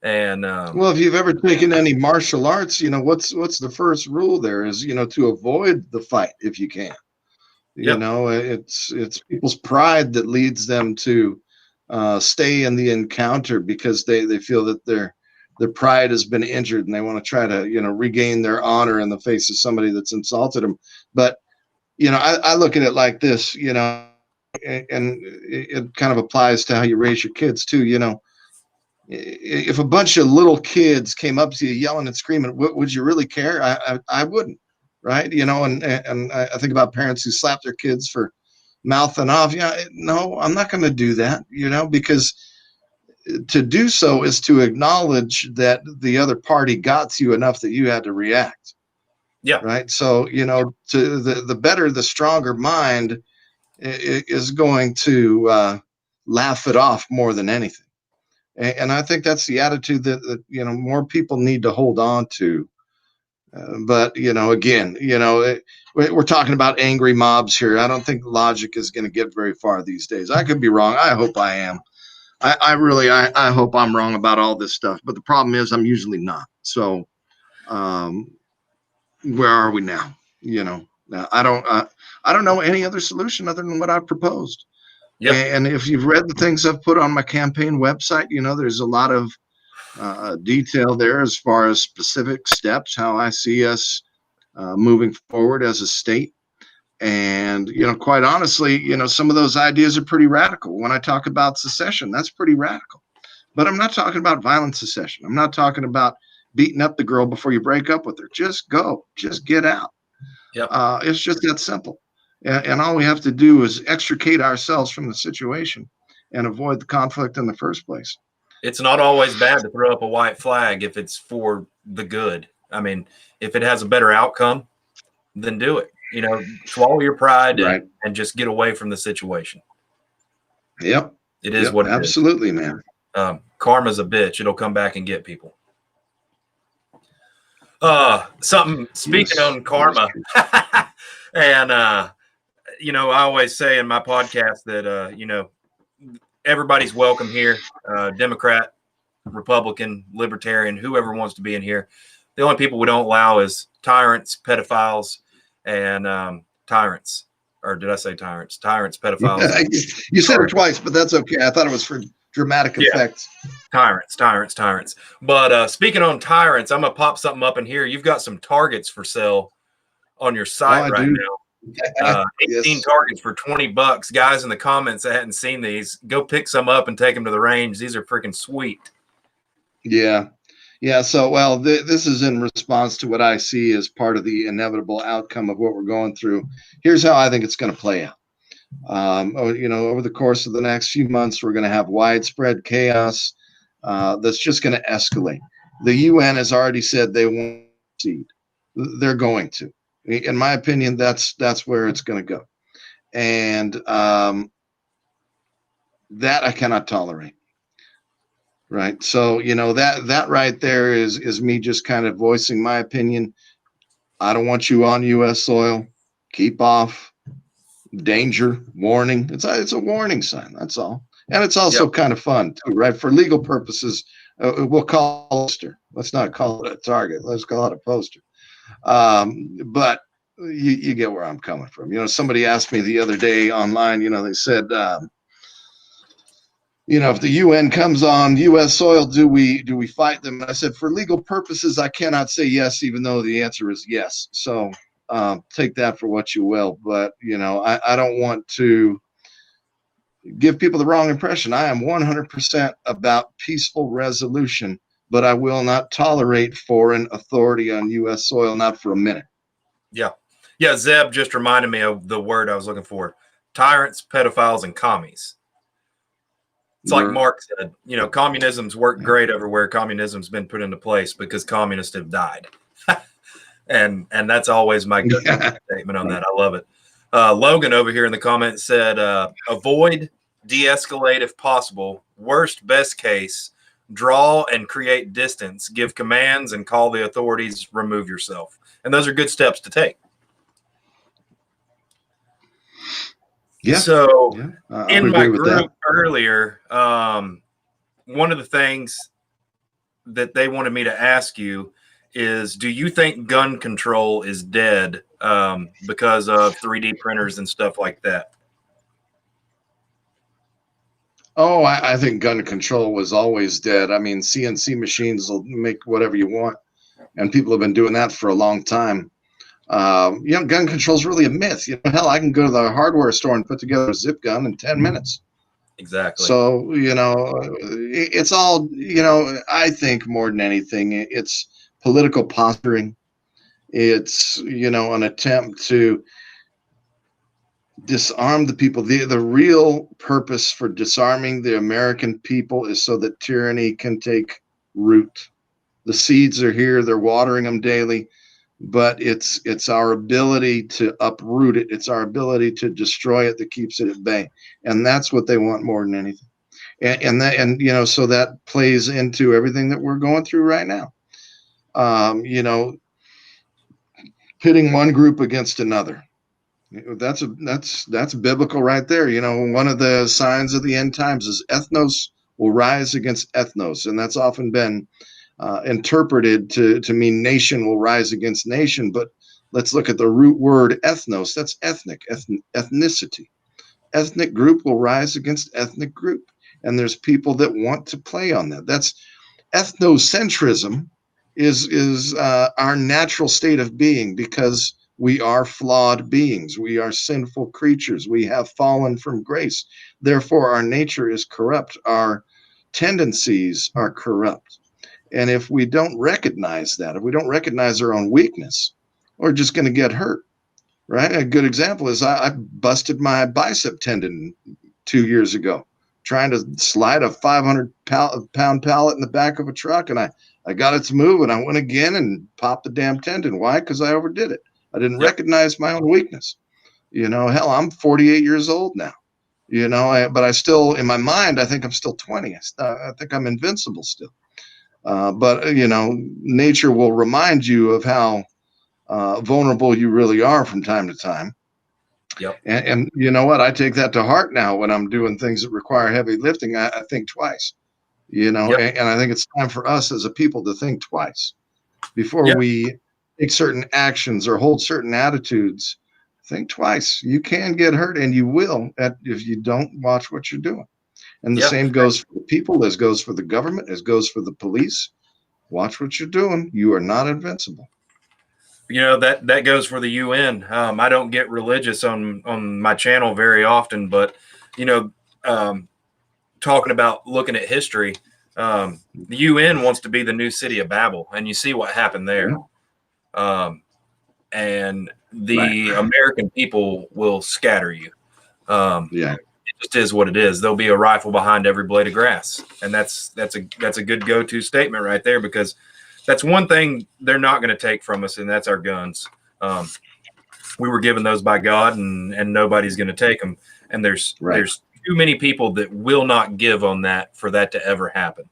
And well, if you've ever taken any martial arts, what's the first rule there is, to avoid the fight if you can. Yep. It's people's pride that leads them to stay in the encounter because they feel that their pride has been injured and they want to try to regain their honor in the face of somebody that's insulted them. But I look at it like this, and it kind of applies to how you raise your kids too. If a bunch of little kids came up to you yelling and screaming, would you really care? I wouldn't, right? And I think about parents who slap their kids for mouthing off. Yeah, no, I'm not going to do that, because to do so is to acknowledge that the other party got to you enough that you had to react. Yeah. Right. So, to the better, the stronger mind is going to laugh it off more than anything. And I think that's the attitude that more people need to hold on to. But again, we're talking about angry mobs here. I don't think logic is going to get very far these days. I could be wrong. I hope I am. I really hope I'm wrong about all this stuff. But the problem is I'm usually not. So where are we now? Now, I don't know any other solution other than what I've proposed. Yep. And if you've read the things I've put on my campaign website, there's a lot of detail there as far as specific steps, how I see us moving forward as a state. And, quite honestly, some of those ideas are pretty radical. When I talk about secession, that's pretty radical. But I'm not talking about violent secession. I'm not talking about beating up the girl before you break up with her. Just go. Just get out. Yep. It's just that simple. And all we have to do is extricate ourselves from the situation and avoid the conflict in the first place. It's not always bad to throw up a white flag if it's for the good. I mean, if it has a better outcome, then do it. Swallow your pride Right. and just get away from the situation. Yep. It is what it absolutely, is. Man. Karma's a bitch. It'll come back and get people. Speaking on karma, and I always say in my podcast that everybody's welcome here, Democrat, Republican, Libertarian, whoever wants to be in here. The only people we don't allow is tyrants, pedophiles, and tyrants. Or did I say tyrants? Tyrants, pedophiles. You said it twice, but that's okay. I thought it was for dramatic effects. Tyrants. But speaking on tyrants, I'm going to pop something up in here. You've got some targets for sale on your site right now. 18 Yes. targets for $20. Guys in the comments that hadn't seen these, go pick some up and take them to the range. These are freaking sweet. Yeah. Yeah. So, well, this is in response to what I see as part of the inevitable outcome of what we're going through. Here's how I think it's going to play out. Over the course of the next few months, we're going to have widespread chaos that's just going to escalate. The UN has already said they won't proceed. They're going to. In my opinion, that's where it's going to go, and that I cannot tolerate. Right. So, that right there is me just kind of voicing my opinion. I don't want you on U.S. soil. Keep off. Danger. Warning. It's a warning sign. That's all. And it's also kind of fun too, right? For legal purposes, we'll call it a poster. Let's not call it a target. Let's call it a poster. But you get where I'm coming from. Somebody asked me the other day online. They said, if the UN comes on U.S. soil, do we fight them? And I said, for legal purposes, I cannot say yes, even though the answer is yes. So take that for what you will. But I don't want to give people the wrong impression. I am 100% about peaceful resolution, but I will not tolerate foreign authority on U.S. soil, not for a minute. Yeah. Zeb just reminded me of the word I was looking for: tyrants, pedophiles, and commies. It's like Mark said, communism's worked great everywhere communism's been put into place because communists have died. and that's always my statement on that. I love it. Logan over here in the comments said, avoid, de-escalate if possible. Worst, best case, draw and create distance, give commands and call the authorities, remove yourself. And those are good steps to take. Yeah. So in my group that earlier, one of the things that they wanted me to ask you is, do you think gun control is dead because of 3D printers and stuff like that? Oh, I think gun control was always dead. I mean, CNC machines will make whatever you want, and people have been doing that for a long time. Gun control is really a myth. Hell, I can go to the hardware store and put together a zip gun in 10 minutes. Exactly. So, it's all, I think more than anything, it's political posturing. It's, an attempt to disarm the people. The real purpose for disarming the American people is so that tyranny can take root. The seeds are here. They're watering them daily. But it's our ability to uproot it. It's our ability to destroy it that keeps it at bay. And that's what they want more than anything. So that plays into everything that we're going through right now. Pitting one group against another. That's biblical right there. One of the signs of the end times is ethnos will rise against ethnos. And that's often been interpreted to mean nation will rise against nation. But let's look at the root word ethnos. That's ethnicity. Ethnic group will rise against ethnic group. And there's people that want to play on that. That's ethnocentrism is our natural state of being, because we are flawed beings. We are sinful creatures. We have fallen from grace. Therefore, our nature is corrupt. Our tendencies are corrupt. And if we don't recognize that, if we don't recognize our own weakness, we're just going to get hurt, right? A good example is I busted my bicep tendon 2 years ago trying to slide a 500-pound pallet in the back of a truck, and I got it to move, and I went again and popped the damn tendon. Why? Because I overdid it. I didn't recognize my own weakness. Hell, I'm 48 years old now. But I still, in my mind, I think I'm still 20. I think I'm invincible still. But nature will remind you of how vulnerable you really are from time to time. Yep. And you know what? I take that to heart now when I'm doing things that require heavy lifting. I think twice, and I think it's time for us as a people to think twice before we take certain actions or hold certain attitudes. Think twice. You can get hurt, and you will if you don't watch what you're doing. And the same goes for the people, as goes for the government, as goes for the police. Watch what you're doing. You are not invincible. that goes for the UN. I don't get religious on my channel very often, but you know, talking about looking at history, the UN wants to be the new city of Babel, and you see what happened there. And the American people will scatter you. Yeah. It just is what it is. There'll be a rifle behind every blade of grass, and that's a good go-to statement right there, because that's one thing they're not going to take from us, and that's our guns. We were given those by God, and nobody's going to take them. And there's too many people that will not give on that for that to ever happen.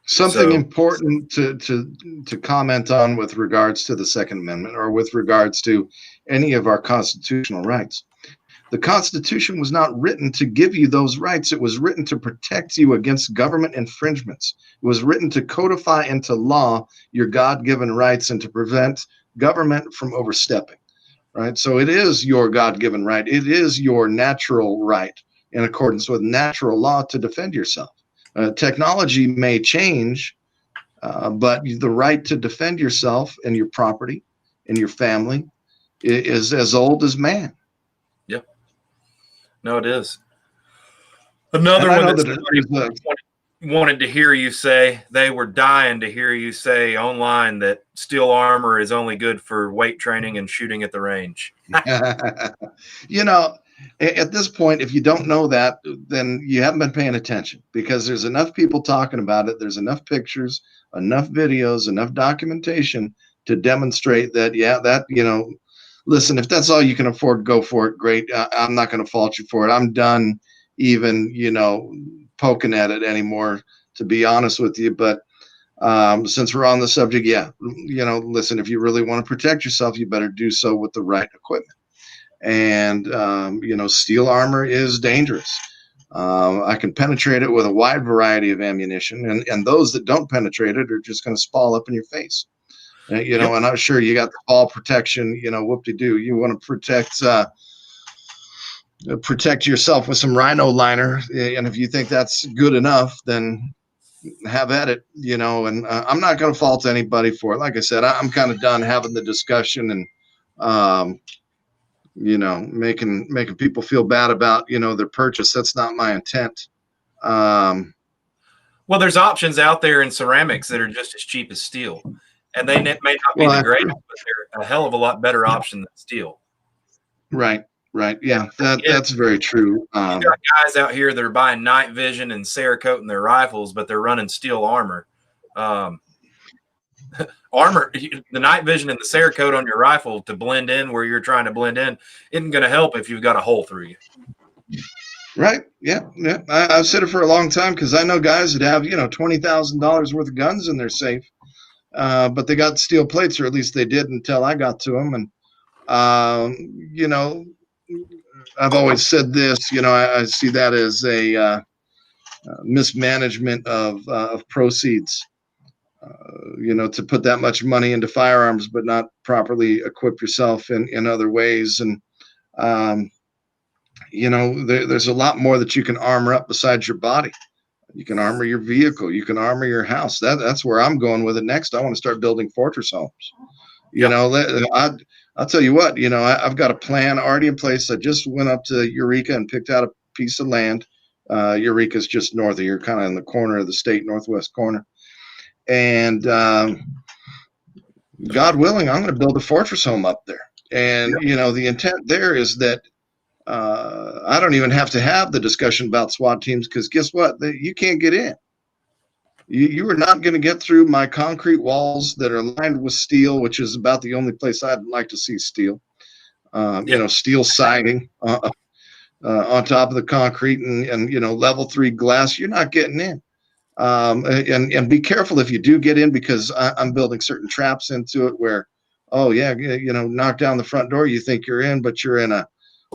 Something important to comment on with regards to the Second Amendment, or with regards to any of our constitutional rights. The Constitution was not written to give you those rights. It was written to protect you against government infringements. It was written to codify into law your God-given rights and to prevent government from overstepping, right? So it is your God-given right. It is your natural right in accordance with natural law to defend yourself. Technology may change, but the right to defend yourself and your property and your family is as old as man. Yep. No, it is. Another one that wanted to hear you say, they were dying to hear you say online that steel armor is only good for weight training and shooting at the range. At this point, if you don't know that, then you haven't been paying attention, because there's enough people talking about it. There's enough pictures, enough videos, enough documentation to demonstrate that, listen, if that's all you can afford, go for it. Great. I'm not going to fault you for it. I'm done even, poking at it anymore, to be honest with you. But since we're on the subject, listen, if you really want to protect yourself, you better do so with the right equipment. And, steel armor is dangerous. I can penetrate it with a wide variety of ammunition, and those that don't penetrate it are just going to spall up in your face. And I'm sure you got the fall protection, whoop-de-doo. You want to protect yourself with some rhino liner. And if you think that's good enough, then have at it, and I'm not going to fault anybody for it. Like I said, I'm kind of done having the discussion and, making people feel bad about, their purchase. That's not my intent. Well, there's options out there in ceramics that are just as cheap as steel, and they may not be the greatest, but they're a hell of a lot better option than steel. Right. Yeah, that's very true. You got guys out here that are buying night vision and Cerakoting their rifles, but they're running steel armor. The night vision and the Cerakote on your rifle to blend in where you're trying to blend in isn't going to help if you've got a hole through you. Right. Yeah. I've said it for a long time, because I know guys that have, $20,000 worth of guns in their safe, but they got steel plates, or at least they did until I got to them. And, I've always said this, I see that as a mismanagement of proceeds. To put that much money into firearms, but not properly equip yourself in other ways. And, there's a lot more that you can armor up besides your body. You can armor your vehicle. You can armor your house. That's where I'm going with it next. I want to start building fortress homes. I'll tell you what, I've got a plan already in place. I just went up to Eureka and picked out a piece of land. Eureka's just north of here, kind of in the corner of the state, northwest corner. And God willing, I'm going to build a fortress home up there. And, the intent there is that I don't even have to have the discussion about SWAT teams, because guess what? You can't get in. You are not going to get through my concrete walls that are lined with steel, which is about the only place I'd like to see steel. Steel siding on top of the concrete and level 3 glass. You're not getting in. And be careful if you do get in, because I'm building certain traps into it where, knock down the front door, you think you're in, but you're in a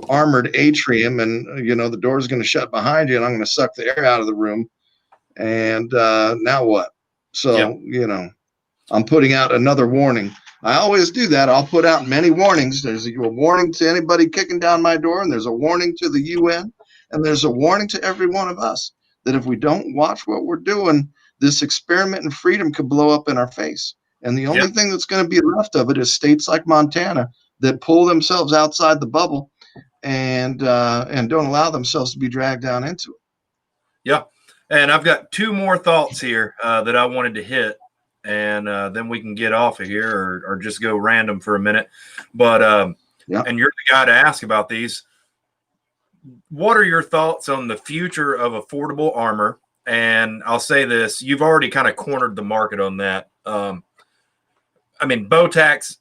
armored atrium, and the door is going to shut behind you, and I'm going to suck the air out of the room. And now what? So, I'm putting out another warning. I always do that. I'll put out many warnings. There's a warning to anybody kicking down my door, and there's a warning to the UN, and there's a warning to every one of us that if we don't watch what we're doing, this experiment in freedom could blow up in our face. And the Yeah. only thing that's going to be left of it is states like Montana that pull themselves outside the bubble and don't allow themselves to be dragged down into it. Yeah. And I've got two more thoughts here that I wanted to hit, and then we can get off of here or just go random for a minute. But, Yeah. and you're the guy to ask about these. What are your thoughts on the future of affordable armor? And I'll say this, you've already kind of cornered the market on that. I mean, Botax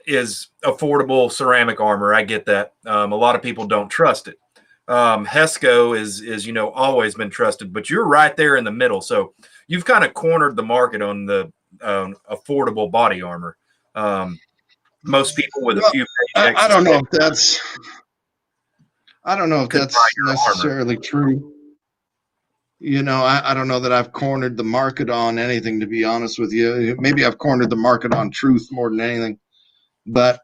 is affordable ceramic armor. I get that. A lot of people don't trust it. Hesco is always been trusted, but you're right there in the middle. So you've kind of cornered the market on the affordable body armor. Most people with a Well, few paychecks I don't know if that's could buy your armor. necessarily true. I don't know that I've cornered the market on anything, to be honest with you. Maybe I've cornered the market on truth more than anything. But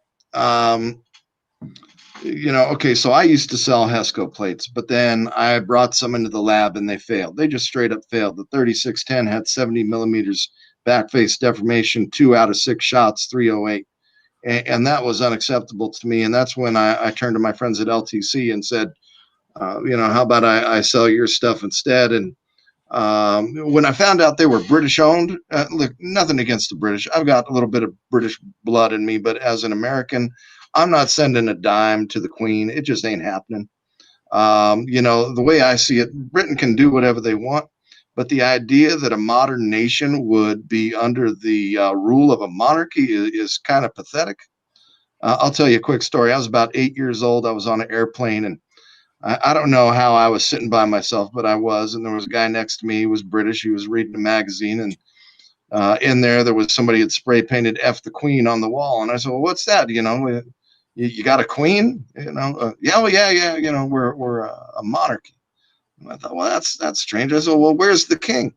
okay, so I used to sell Hesco plates, but then I brought some into the lab and they failed. They just straight up failed. The 3610 had 70 millimeters back face deformation, 2 out of 6 shots, 308. And that was unacceptable to me. And that's when I turned to my friends at LTC and said, how about I sell your stuff instead? And when I found out they were British owned, look, nothing against the British. I've got a little bit of British blood in me, but as an American, I'm not sending a dime to the Queen. It just ain't happening. The way I see it, Britain can do whatever they want, but the idea that a modern nation would be under the rule of a monarchy is kind of pathetic. I'll tell you a quick story. I was about 8 years old. I was on an airplane, and I don't know how I was sitting by myself, but I was, and there was a guy next to me. He was British. He was reading a magazine, and in there was somebody had spray painted "F the Queen" on the wall, and I said, "Well, what's that? You got a queen? Yeah, well, yeah. We're a monarchy." And I thought, well, that's strange. I said, well, where's the king?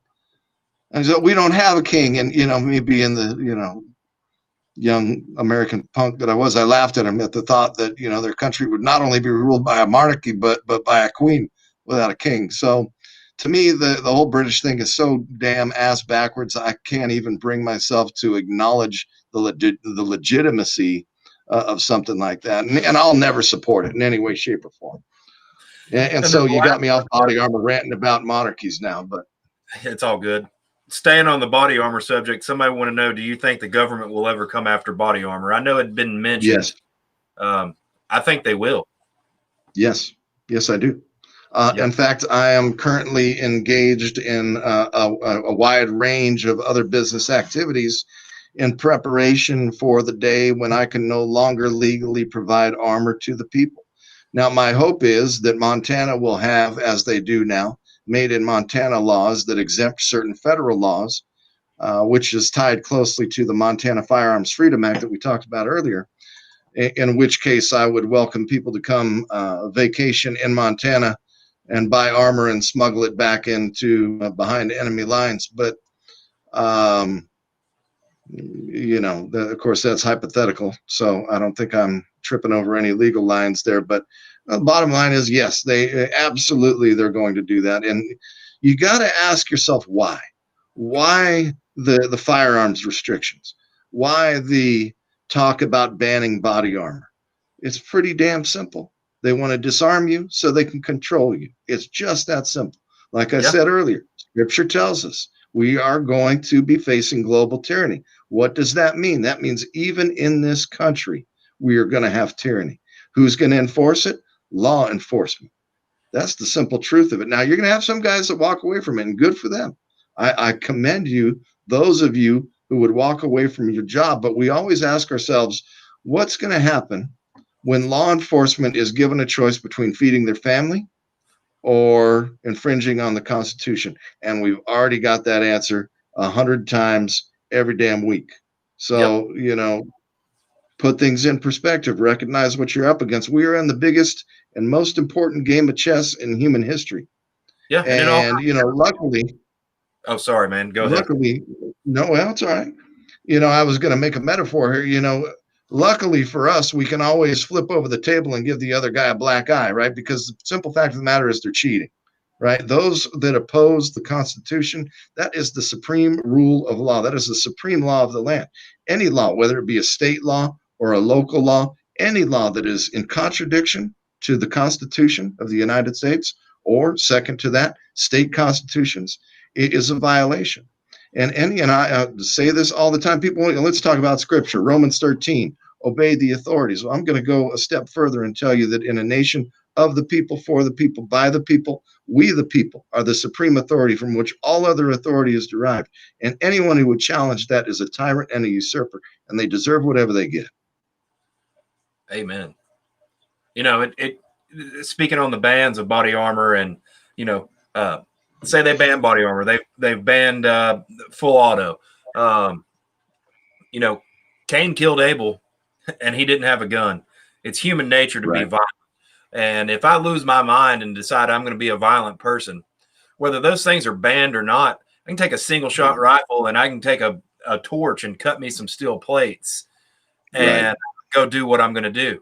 And he said, we don't have a king. And me being the young American punk that I was, I laughed at him at the thought that their country would not only be ruled by a monarchy, but by a queen without a king. So to me, the whole British thing is so damn ass backwards. I can't even bring myself to acknowledge the legitimacy of something like that, and I'll never support it in any way, shape, or form. And so you got me off body armor ranting about monarchies now, but it's all good. Staying on the body armor subject, somebody want to know, do you think the government will ever come after body armor? I know it'd been mentioned. Yes. I think they will. Yes, I do. Yep. In fact, I am currently engaged in a wide range of other business activities in preparation for the day when I can no longer legally provide armor to the people. Now, my hope is that Montana will have, as they do now, made in Montana laws that exempt certain federal laws, which is tied closely to the Montana Firearms Freedom Act that we talked about earlier, in which case I would welcome people to come vacation in Montana and buy armor and smuggle it back into behind enemy lines. But, of course, that's hypothetical. So I don't think I'm tripping over any legal lines there. But the bottom line is, yes, they're going to do that. And you got to ask yourself why. Why the firearms restrictions? Why the talk about banning body armor? It's pretty damn simple. They want to disarm you so they can control you. It's just that simple. Like I said earlier, Scripture tells us we are going to be facing global tyranny. What does that mean? That means even in this country, we are going to have tyranny. Who's going to enforce it? Law enforcement. That's the simple truth of it. Now, you're going to have some guys that walk away from it, and good for them. I commend you, those of you who would walk away from your job, but we always ask ourselves, what's going to happen when law enforcement is given a choice between feeding their family or infringing on the Constitution? And we've already got that answer 100 times every damn week. So, put things in perspective, recognize what you're up against. We are in the biggest and most important game of chess in human history. Yeah. And luckily. Oh, sorry, man. Go ahead. No, well, it's all right. I was going to make a metaphor here. Luckily for us, we can always flip over the table and give the other guy a black eye, right? Because the simple fact of the matter is they're cheating. right? Those that oppose the Constitution, that is the supreme rule of law. That is the supreme law of the land. Any law, whether it be a state law or a local law, any law that is in contradiction to the Constitution of the United States, or second to that, state constitutions, it is a violation. And I say this all the time. People, let's talk about Scripture. Romans 13, obey the authorities. Well, I'm going to go a step further and tell you that in a nation of the people, for the people, by the people, we the people are the supreme authority from which all other authority is derived. And anyone who would challenge that is a tyrant and a usurper, and they deserve whatever they get. Amen. You know, it speaking on the bans of body armor, and you know, say they ban body armor, they've banned full auto. You know, Cain killed Abel, and he didn't have a gun. It's human nature to be violent. And if I lose my mind and decide I'm going to be a violent person, whether those things are banned or not, I can take a single shot rifle and I can take a torch and cut me some steel plates and go do what I'm going to do.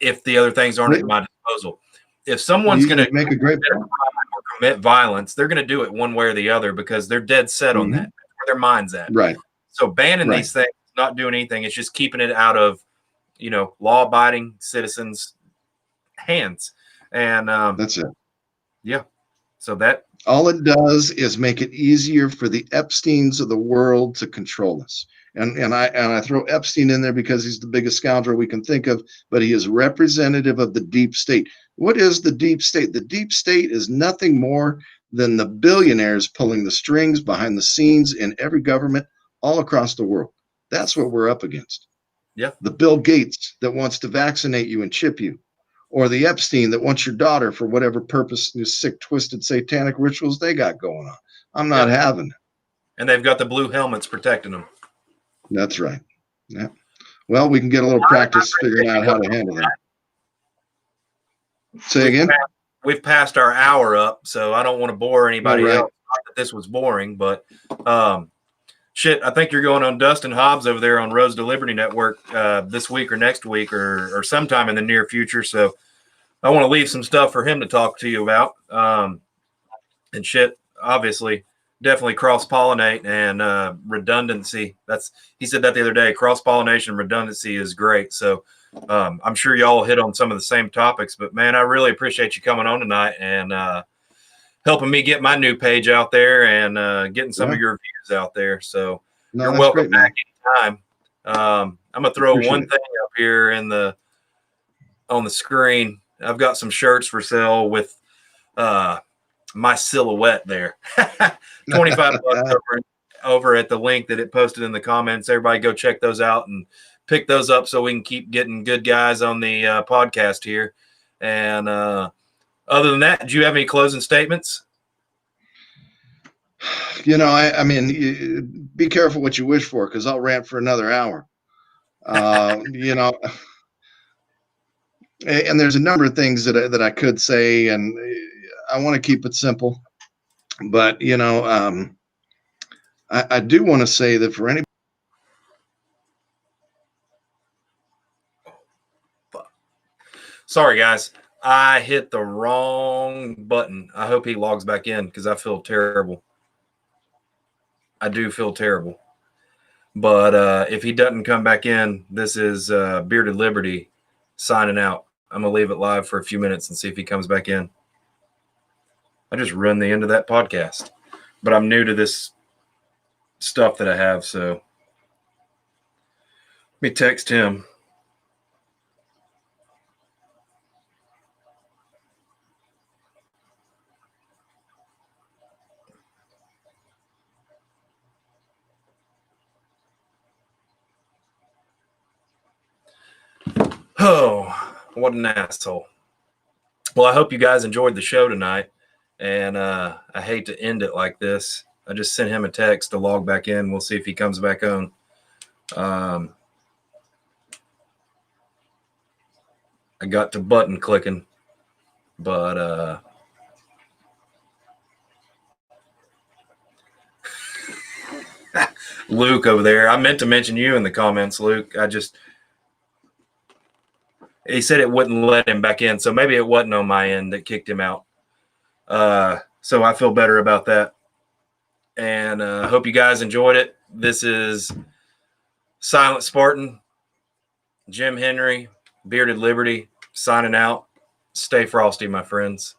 If the other things aren't at my disposal, if someone's going to make a great point or commit violence, they're going to do it one way or the other because they're dead set on that. That's where their mind's at. Right. So banning these things, not doing anything, it's just keeping it out of, you know, law-abiding citizens' hands. And that's it. Yeah. So that all it does is make it easier for the Epsteins of the world to control us. And I throw Epstein in there because he's the biggest scoundrel we can think of, but he is representative of the deep state. What is the deep state? The deep state is nothing more than the billionaires pulling the strings behind the scenes in every government all across the world. That's what we're up against. Yeah. The Bill Gates that wants to vaccinate you and chip you, or the Epstein that wants your daughter for whatever purpose, these sick, twisted, satanic rituals they got going on. I'm not having it. And they've got the blue helmets protecting them. That's right. Yeah. Well, we can get a little practice figuring out how to handle that. Say again? We've passed our hour up, so I don't want to bore anybody else. Not that this was boring, but shit, I think you're going on Dustin Hobbs over there on Roads to Liberty Network this week or next week or sometime in the near future. So I want to leave some stuff for him to talk to you about. And shit, obviously, definitely cross-pollinate and redundancy. He said that the other day. Cross-pollination redundancy is great. So I'm sure y'all hit on some of the same topics. But, man, I really appreciate you coming on tonight and helping me get my new page out there and getting some of your views out there. So you're welcome back anytime. I'm going to throw one thing up here on the screen. I've got some shirts for sale with my silhouette there. $25 over at the link that it posted in the comments. Everybody go check those out and pick those up so we can keep getting good guys on the podcast here. And other than that, do you have any closing statements? You know, I mean, be careful what you wish for, because I'll rant for another hour. You know, and there's a number of things that I could say, and I want to keep it simple. But, you know, I do want to say that for anybody. Sorry, guys. I hit the wrong button. I hope he logs back in because I feel terrible. I do feel terrible. But if he doesn't come back in, this is Bearded Liberty signing out. I'm going to leave it live for a few minutes and see if he comes back in. I just run the end of that podcast. But I'm new to this stuff that I have, so let me text him. Oh, what an asshole. Well, I hope you guys enjoyed the show tonight. And I hate to end it like this. I just sent him a text to log back in. We'll see if he comes back on. I got to button clicking, but Luke over there. I meant to mention you in the comments, Luke. He said it wouldn't let him back in, so maybe it wasn't on my end that kicked him out. So I feel better about that. And hope you guys enjoyed it. This is Silent Spartan, Jim Henry, Bearded Liberty, signing out. Stay frosty, my friends.